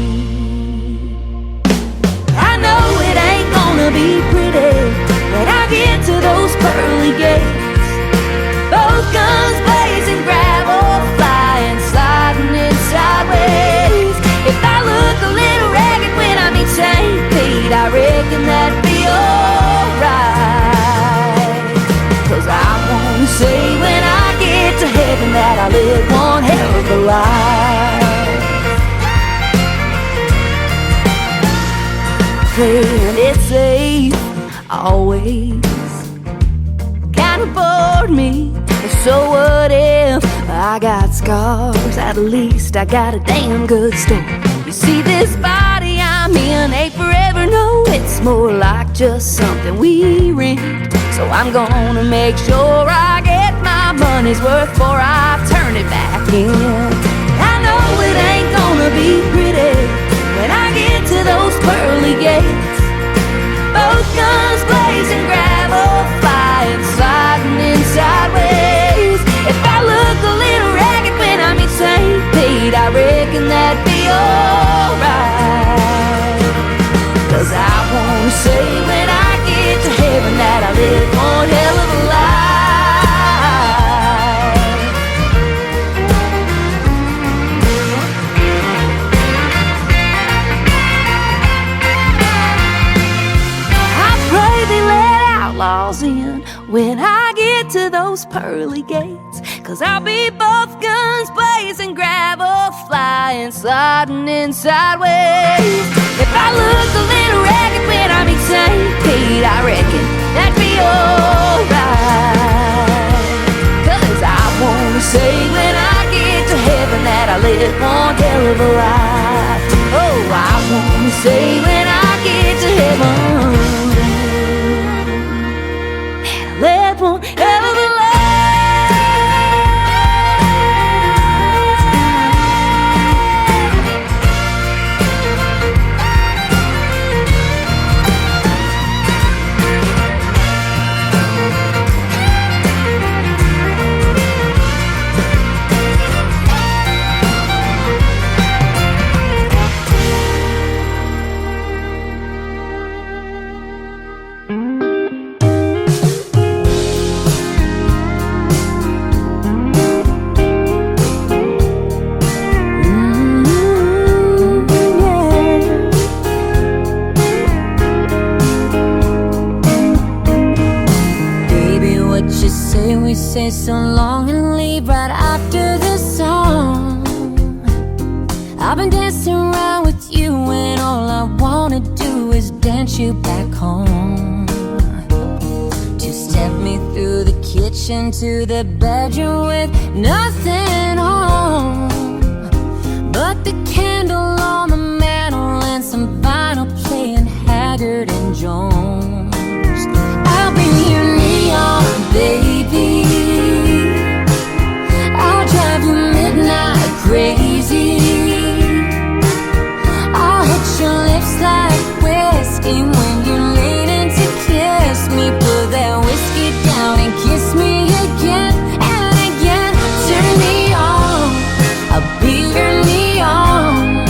I know it ain't gonna be pretty when I get to those pearly gates. Both guns blazing, gravel flying, sliding in sideways. If I look a little ragged when I meet St. Pete, I reckon that'd be alright. playing it safe always. Kinda bored me, so what if I got scars? At least I got a damn good story. You see, this body I'm in ain't forever, no. It's more like just something we rent. So I'm gonna make sure I get my money's worth before I turn it back in. I know it ain't gonna be pretty when I get to those pearly gates. Both guns blazing, gravel flying, sliding in sideways. If I look a little ragged when I'm in St. Pete, I reckon that'd be alright. 'Cause I wanna say when I get to heaven that I lived one hell of a life. I pray they let outlaws in when I get to those pearly gates. 'Cause I'll be both guns blazing, gravel flying, sliding in sideways. If I look a little ragged when I'm in St. Pete, I reckon that'd be alright. 'Cause I wanna say when I get to heaven that I lived one hell of a life. Oh, I wanna say when I get to heaven that I lived one hell of a life. Say so long and leave right after the song. I've been dancing around with you and all I wanna do is dance you back home. Two-step me through the kitchen to the bedroom with nothing on but the candle on the mantle and some vinyl playing Haggard and Jones. I'll be your neon baby, drive you midnight crazy. I'll hit your lips like whiskey when you're leaning to kiss me. Put that whiskey down and kiss me again and again. Turn me on, I'll be your neon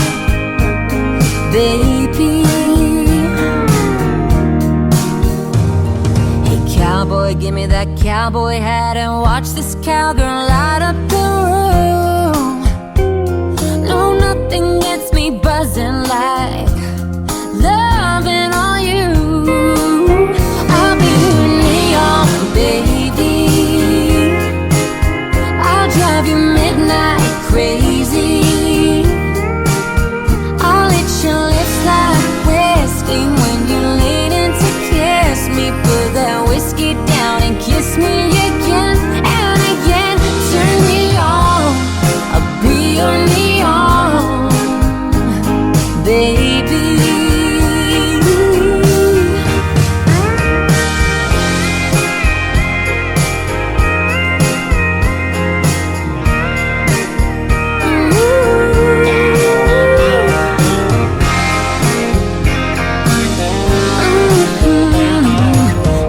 baby. Hey cowboy, give me that cowboy hat and watch this cowgirl light up the room. No, nothing gets me buzzing like loving on you. I'll be your neon baby, I'll drive you midnight crazy. I'll hit your lips like whiskey when you're leaning to kiss me. Put that whiskey down and kiss me again and again. Turn me on, I'll be your neon baby.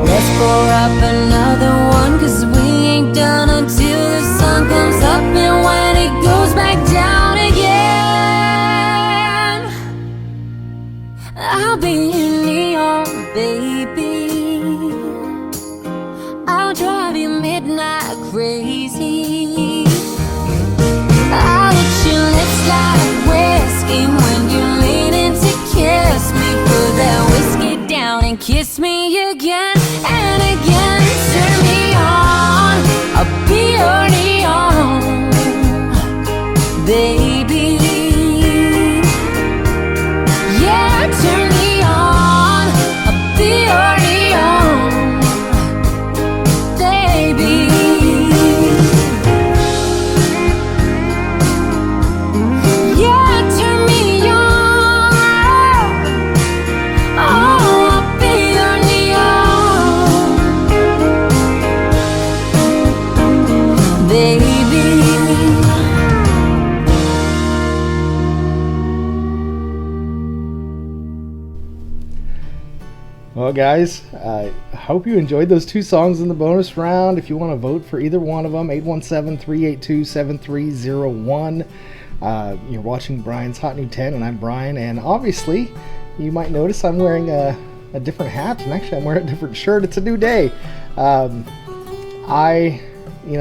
Let's pour up another one, 'cause we ain't done until the sun comes up and when it goes back down again. I'll be your neon baby, I'll drive you midnight crazy. I'll hit your lips like whiskey when you're leaning to kiss me. Put that whiskey down and kiss me again and again. Turn me on, I'll be your neon baby. Yeah, turn me on. Well, guys, I hope you enjoyed those two songs in the bonus round. If you want to vote for either one of them, 817-382-7301. You're watching Brian's Hot New 10, and I'm Brian. And obviously, you might notice I'm wearing a different hat, and actually I'm wearing a different shirt. It's a new day.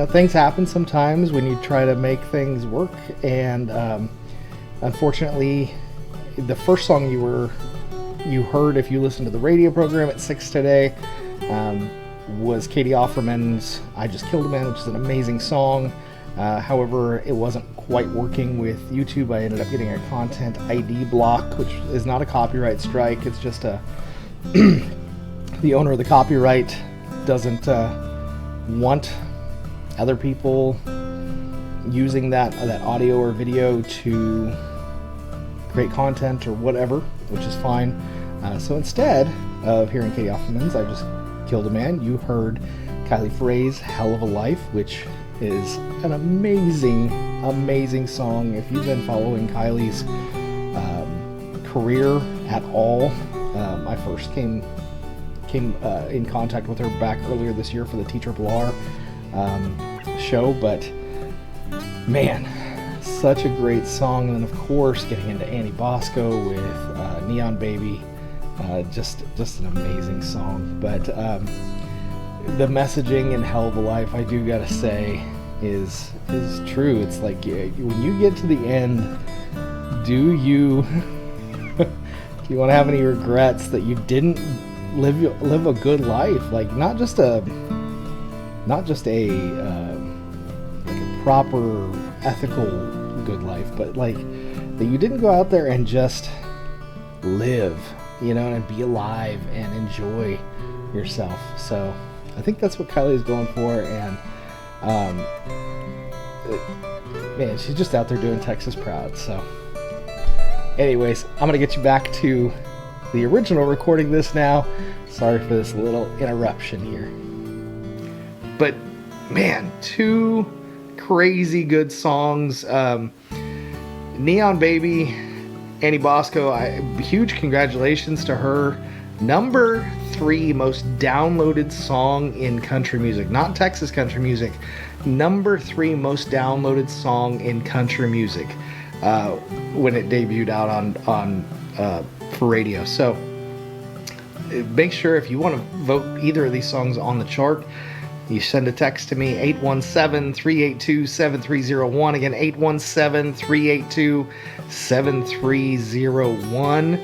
Things happen sometimes when you try to make things work, and unfortunately, the first song you heard if you listened to the radio program at 6 today was Katie Offerman's I Just Killed a Man, which is an amazing song. However, it wasn't quite working with YouTube. I ended up getting a content ID block, which is not a copyright strike. It's just the owner of the copyright doesn't want other people using that audio or video to create content or whatever, which is fine. So instead of hearing Katie Offerman's I Just Killed a Man, you heard Kylie Frey's Hell of a Life, which is an amazing song. If you've been following Kylie's career at all, I first came in contact with her back earlier this year for the T-Triple-R show, but man, such a great song. And then of course getting into Annie Bosco with Neon Baby, just an amazing song. But the messaging in Hell of a Life, I do gotta say, is true. It's like when you get to the end, do you want to have any regrets that you didn't live a good life? Like not just a proper ethical good life, but like that you didn't go out there and just live, and be alive and enjoy yourself. So I think that's what Kylie is going for, and man, she's just out there doing Texas proud. So anyways, I'm gonna get you back to the original recording this now. Sorry for this little interruption here. But man, two crazy good songs. Neon Baby, Annie Bosco, huge congratulations to her. Number 3 most downloaded song in country music, not Texas country music. Number 3 most downloaded song in country music when it debuted out on for radio. So make sure if you want to vote either of these songs on the chart, you send a text to me, 817-382-7301. Again, 817-382-7301.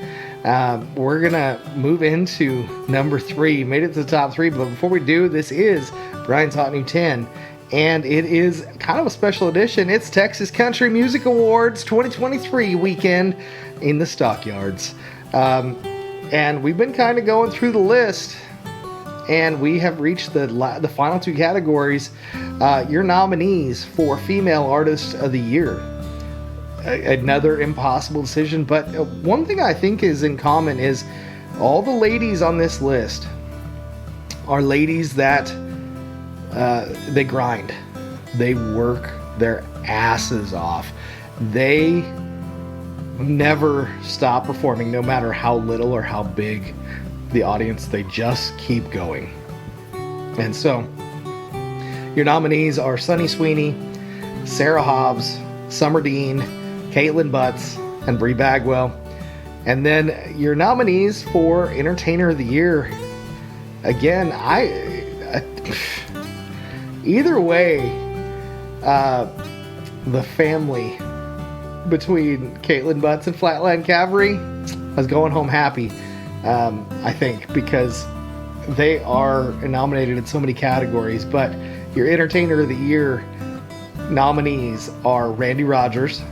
We're going to move into number 3. Made it to the top 3, but before we do, this is Brian's Hot New 10, and it is kind of a special edition. It's Texas Country Music Awards 2023 weekend in the Stockyards. And we've been kind of going through the list, and we have reached the final 2 categories. Your nominees for Female Artist of the Year. Another impossible decision, but one thing I think is in common is all the ladies on this list are ladies that they grind. They work their asses off. They never stop performing, no matter how little or how big the audience. They just keep going. And so your nominees are Sunny Sweeney, Sarah Hobbs, Summer Dean, Caitlin Butts, and Bree Bagwell. And then your nominees for Entertainer of the Year, again, either way, the family between Caitlin Butts and Flatland Cavalry is going home happy, I think, because they are nominated in so many categories. But your Entertainer of the Year nominees are Randy Rogers,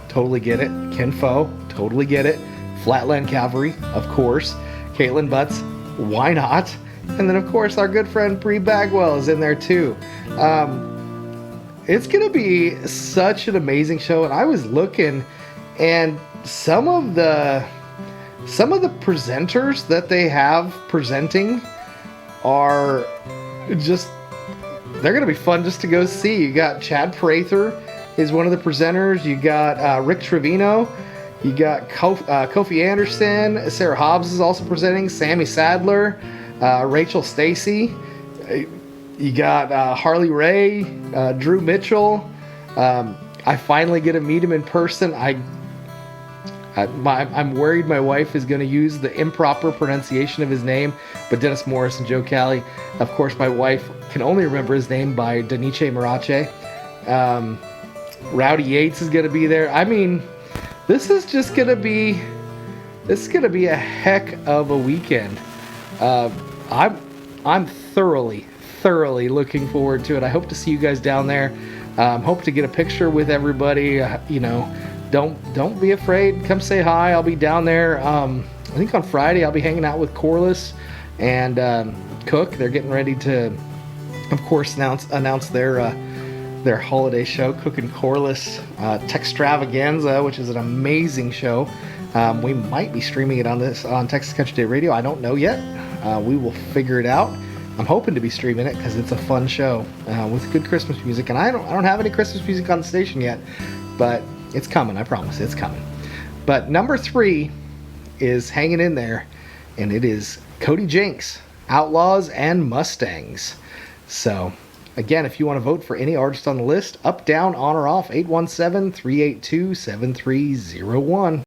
totally get it. Ken Foe, totally get it. Flatland Cavalry, of course. Caitlin Butts, why not? And then, of course, our good friend Bree Bagwell is in there too. It's going to be such an amazing show. And I was looking, and some of the presenters that they have presenting are just, they're going to be fun just to go see. You got Chad Prather is one of the presenters. You got Rick Trevino. You got Kofi Anderson, Sarah Hobbs is also presenting, Sammy Sadler, Rachel Stacy. You got Harley Ray, Drew Mitchell. I finally get to meet him in person. I'm worried my wife is going to use the improper pronunciation of his name, but Dennis Morris and Joe Cali. Of course, my wife can only remember his name by Daniche Marache. Rowdy Yates is going to be there. I mean, this is going to be a heck of a weekend. I'm thoroughly looking forward to it. I hope to see you guys down there. Hope to get a picture with everybody. Don't be afraid. Come say hi. I'll be down there. I think on Friday I'll be hanging out with Corliss and Cook. They're getting ready to, of course, announce their holiday show, Cook and Corliss Textravaganza, which is an amazing show. We might be streaming it on Texas Country Day Radio. I don't know yet. We will figure it out. I'm hoping to be streaming it because it's a fun show with good Christmas music. And I don't have any Christmas music on the station yet, but it's coming. I promise, it's coming. But number 3 is hanging in there, and it is Cody Jinks, Outlaws and Mustangs. So again, if you want to vote for any artist on the list, up, down, on, or off, 817-382-7301.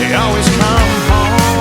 They always come home.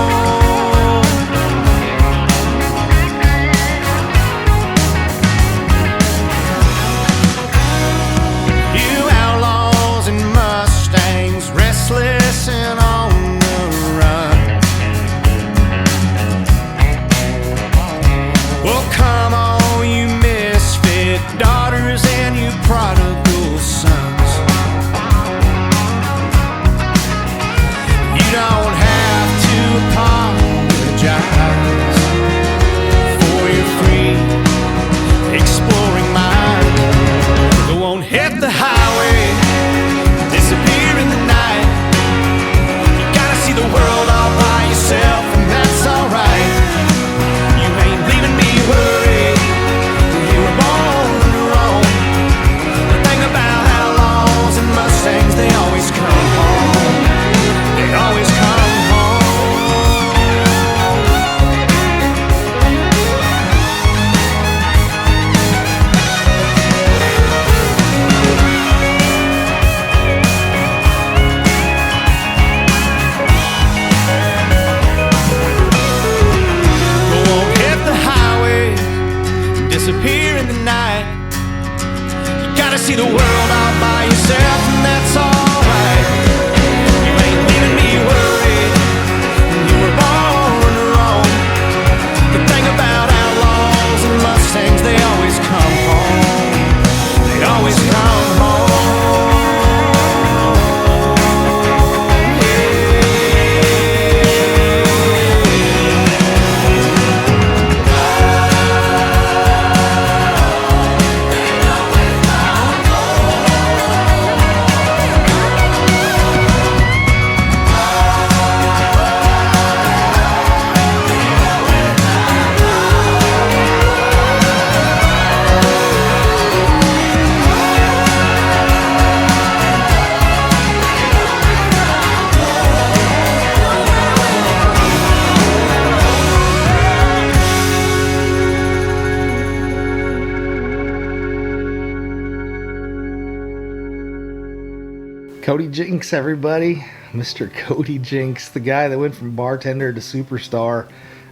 Cody Jinks, everybody. Mr. Cody Jinks, the guy that went from bartender to superstar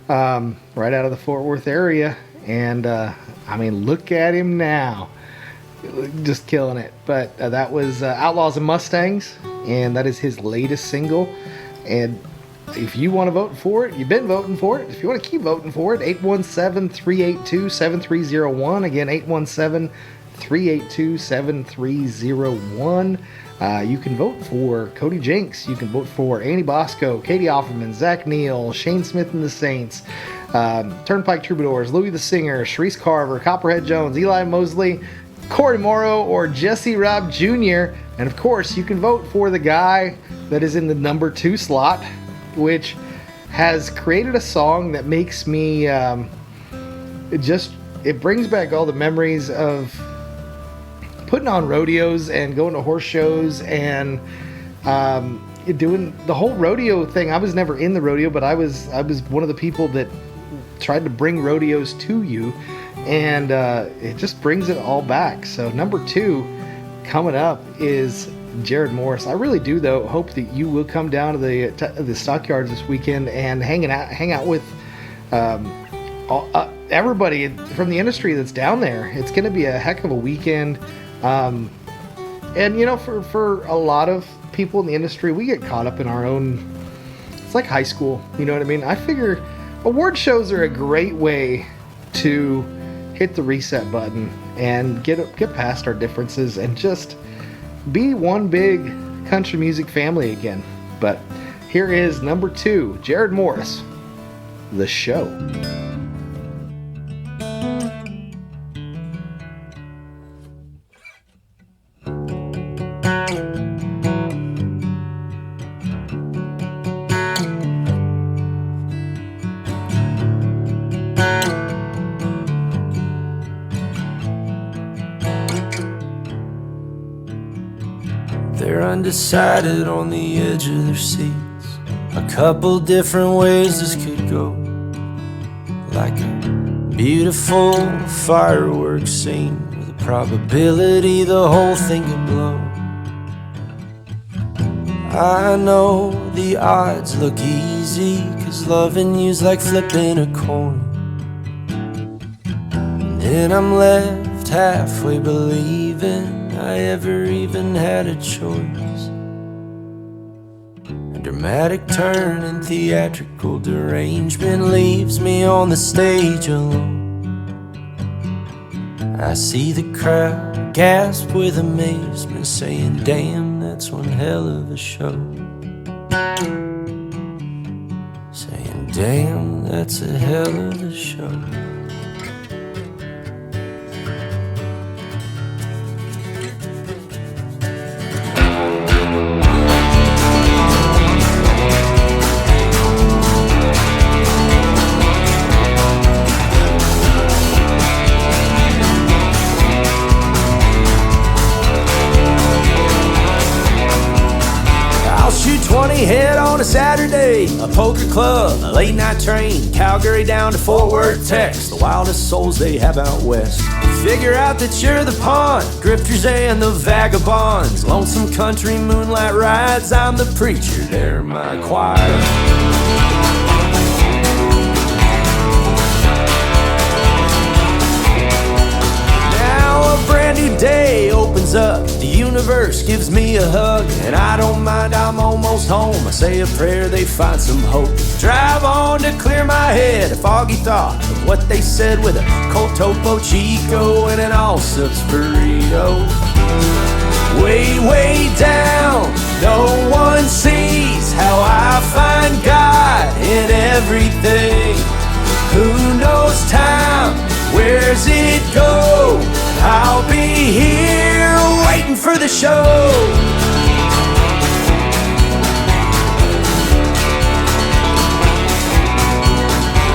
right out of the Fort Worth area. And, I mean, look at him now. Just killing it. But that was Outlaws and Mustangs, and that is his latest single. And if you want to vote for it, you've been voting for it. If you want to keep voting for it, 817-382-7301. Again, 817-382-7301. You can vote for Cody Jinks. You can vote for Annie Bosco, Katie Offerman, Zach Neal, Shane Smith and the Saints, Turnpike Troubadours, Louis the Singer, Sharice Carver, Copperhead Jones, Eli Mosley, Corey Morrow, or Jesse Robb Jr. And of course, you can vote for the guy that is in the number 2 slot, which has created a song that makes me, it brings back all the memories of putting on rodeos and going to horse shows and doing the whole rodeo thing. I was never in the rodeo, but I was one of the people that tried to bring rodeos to you, and it just brings it all back. So number 2 coming up is Jared Morris. I really do, though, hope that you will come down to the Stockyards this weekend and hang out with everybody from the industry that's down there. It's going to be a heck of a weekend. And you know, for a lot of people in the industry, we get caught up in our own, it's like high school, you know what I mean? I figure award shows are a great way to hit the reset button and get past our differences and just be one big country music family again. But here is number 2, Jared Morris, The Show. They're undecided on the edge of their seats. A couple different ways this could go, like a beautiful fireworks scene with a probability the whole thing could blow. I know the odds look easy, 'cause loving you's like flipping a coin. And then I'm left halfway believing I ever even had a choice. A dramatic turn and theatrical derangement leaves me on the stage alone. I see the crowd gasp with amazement, saying, damn, that's one hell of a show. Saying, damn, that's a hell of a show. Head on a Saturday, a poker club, a late night train, Calgary down to Fort Worth, Texas, the wildest souls they have out west. Figure out that you're the pawn, grifters and the vagabonds, lonesome country moonlight rides, I'm the preacher, they're my choir. Brand new day opens up, the universe gives me a hug, and I don't mind, I'm almost home. I say a prayer, they find some hope. Drive on to clear my head, a foggy thought of what they said, with a cold Topo Chico and an all-subs burrito. Way, way down, no one sees how I find God in everything. Who knows time, where's it go? I'll be here waiting for the show.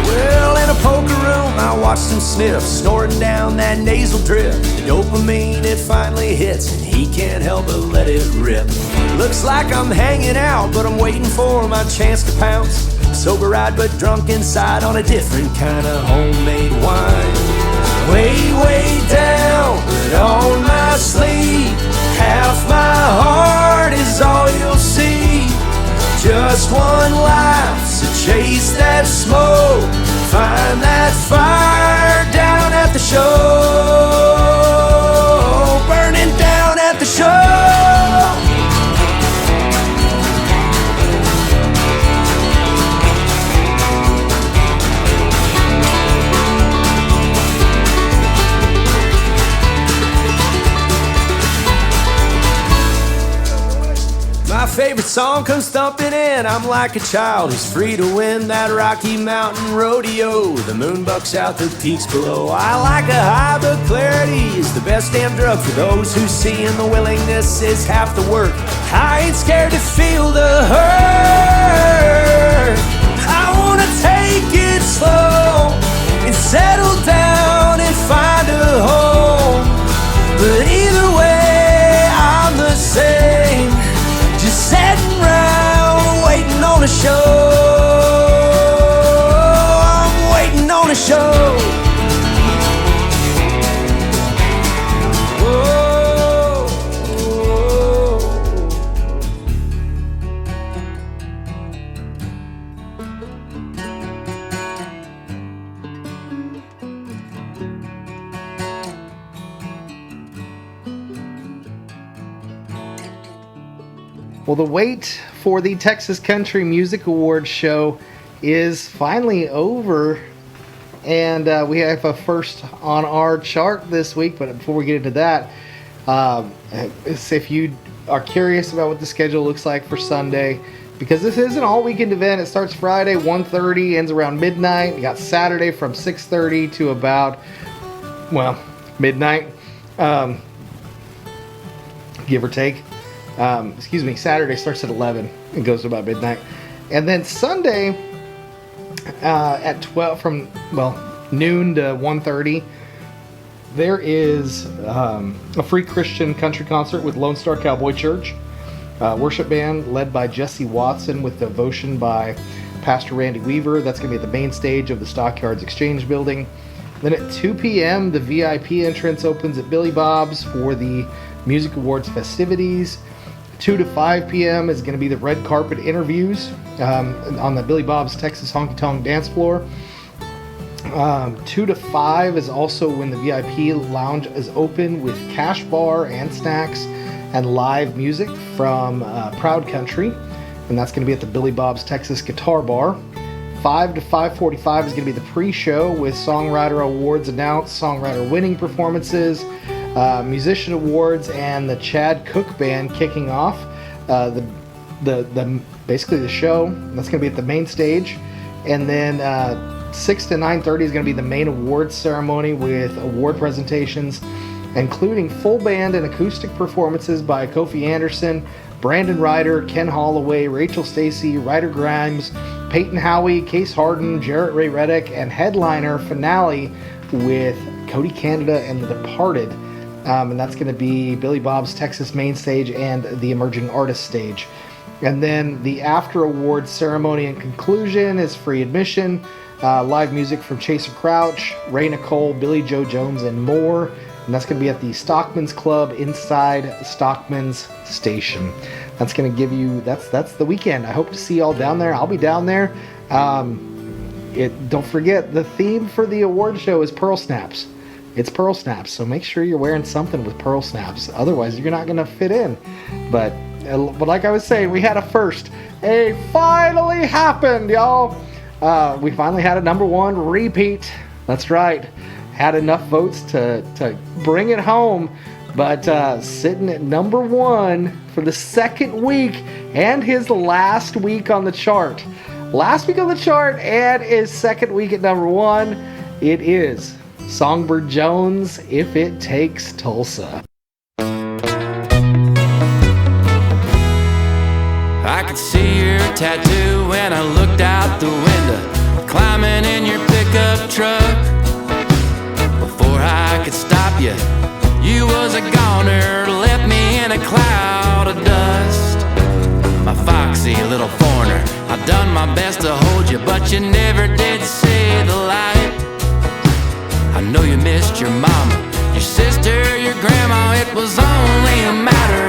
Well, in a poker room, I watched him sniff, snorting down that nasal drip. The dopamine, it finally hits, and he can't help but let it rip. Looks like I'm hanging out, but I'm waiting for my chance to pounce. Sober-eyed but drunk inside on a different kind of homemade wine. Way, way down, but on my sleeve, Half my heart is all you'll see. Just one life, so chase that smoke. Find that fire down at the show. Burning down at the show. My favorite song comes thumping in. I'm like a child who's free to win that Rocky Mountain rodeo. The moon bucks out the peaks below. I like a high, but clarity is the best damn drug for those who see, and the willingness is half the work. I ain't scared to feel the hurt. I wanna take it slow and settle down and find a home. But either way, I'm the same. Just sitting around waiting on a show. I'm waiting on a show. Whoa, whoa. Well, the wait for the Texas Country Music Awards show is finally over, and we have a first on our chart this week. But before we get into that, if you are curious about what the schedule looks like for Sunday, because this is an all-weekend event. It starts Friday 1:30, ends around midnight. You got Saturday from 6:30 to about, well, midnight, give or take. Saturday starts at 11 and goes to about midnight. And then Sunday at 12, from, well, noon to 1:30, there is a free Christian country concert with Lone Star Cowboy Church. Worship band led by Jesse Watson with devotion by Pastor Randy Weaver. That's going to be at the main stage of the Stockyards Exchange Building. Then at 2 p.m., the VIP entrance opens at Billy Bob's for the Music Awards festivities. 2 to 5 p.m. is going to be the red carpet interviews on the Billy Bob's Texas Honky Tonk dance floor. 2 to 5 is also when the VIP lounge is open with cash bar and snacks and live music from Proud Country. And that's going to be at the Billy Bob's Texas Guitar Bar. 5 to 5:45 is going to be the pre-show with Songwriter Awards announced, Songwriter winning performances, Musician Awards, and the Chad Cook Band kicking off basically the show. That's going to be at the main stage. And then 6 to 9:30 is going to be the main awards ceremony with award presentations, including full band and acoustic performances by Kofi Anderson, Brandon Ryder, Ken Holloway, Rachel Stacey, Ryder Grimes, Peyton Howie, Case Harden, Jarrett Ray Reddick, and headliner finale with Cody Canada and The Departed. And that's going to be Billy Bob's Texas main stage and the Emerging Artist stage. And then the after awards ceremony and conclusion is free admission, live music from Chaser Crouch, Ray Nicole, Billy Joe Jones, and more. And that's going to be at the Stockman's Club inside Stockman's Station. That's going to give you, that's the weekend. I hope to see y'all down there. I'll be down there. Don't forget, the theme for the award show is Pearl Snaps. It's Pearl Snaps, so make sure you're wearing something with Pearl Snaps. Otherwise, you're not going to fit in. But like I was saying, we had a first. It finally happened, y'all. We finally had a number one repeat. That's right. Had enough votes to bring it home. But sitting at number one for the second week and his last week on the chart. Last week on the chart and his second week at number one, it is Songbird Jones, If It Takes Tulsa. I could see your tattoo when I looked out the window, climbing in your pickup truck. Before I could stop you, you was a goner, left me in a cloud of dust. My foxy little foreigner, I done my best to hold you, but you never did see the light. I know you missed your mama, your sister, your grandma. It was only a matter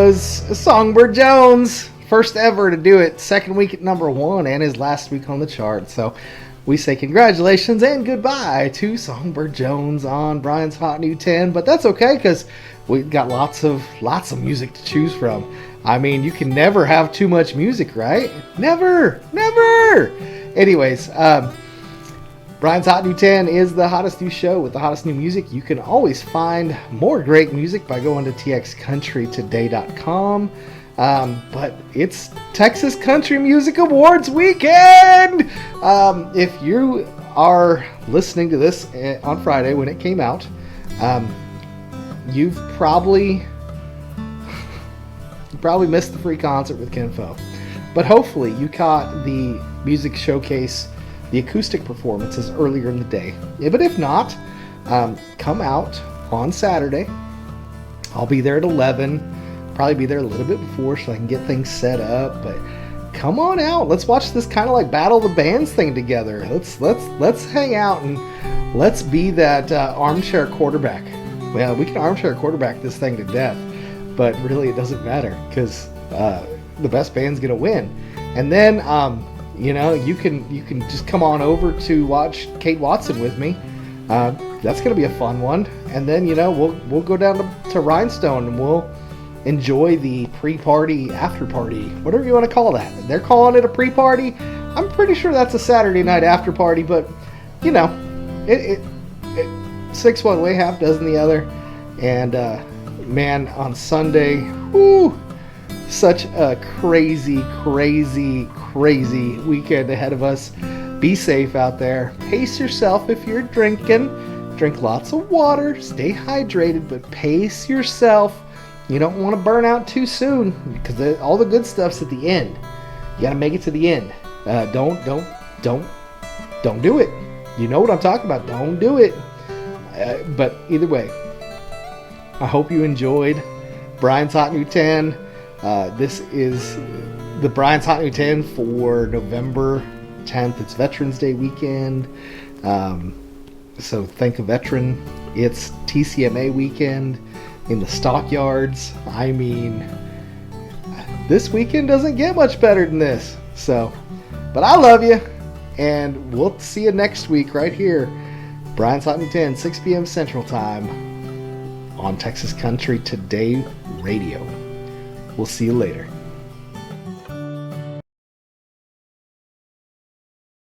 was Songbird Jones. First ever to do it. Second week at number 1 and his last week on the chart. So we say congratulations and goodbye to Songbird Jones on Brian's Hot New 10. But that's okay because we've got lots of music to choose from. I mean, you can never have too much music, right? Never. Anyways, Brian's Hot New 10 is the hottest new show with the hottest new music. You can always find more great music by going to txcountrytoday.com. But it's Texas Country Music Awards weekend! If you are listening to this on Friday when it came out, you've probably missed the free concert with Ken Fo. But hopefully you caught the music showcase, the acoustic performances earlier in the day. But if not, come out on Saturday. I'll be there at 11. Probably be there a little bit before so I can get things set up. But come on out. Let's watch this kind of like Battle of the Bands thing together. Let's hang out and let's be that armchair quarterback. Well, we can armchair quarterback this thing to death, but really it doesn't matter because the best band's gonna win. And then you can just come on over to watch Kate Watson with me. That's gonna be a fun one. And then we'll go down to Rhinestone and we'll enjoy the pre-party, after-party, whatever you want to call that. They're calling it a pre-party. I'm pretty sure that's a Saturday night after-party, but it 6 one way, half dozen the other. And man, on Sunday, such a crazy weekend ahead of us. Be safe out there. Pace yourself if you're drinking. Drink lots of water. Stay hydrated, but pace yourself. You don't want to burn out too soon because all the good stuff's at the end. You got to make it to the end. Don't do it. You know what I'm talking about. Don't do it. But either way, I hope you enjoyed Brian's Hot New 10. This is the Brian's Hot New 10 for November 10th. It's Veterans Day weekend. So thank a veteran. It's TCMA weekend in the Stockyards. I mean, this weekend doesn't get much better than this. So, but I love you, and we'll see you next week right here. Brian's Hot New 10, 6 p.m. Central Time on Texas Country Today Radio. We'll see you later.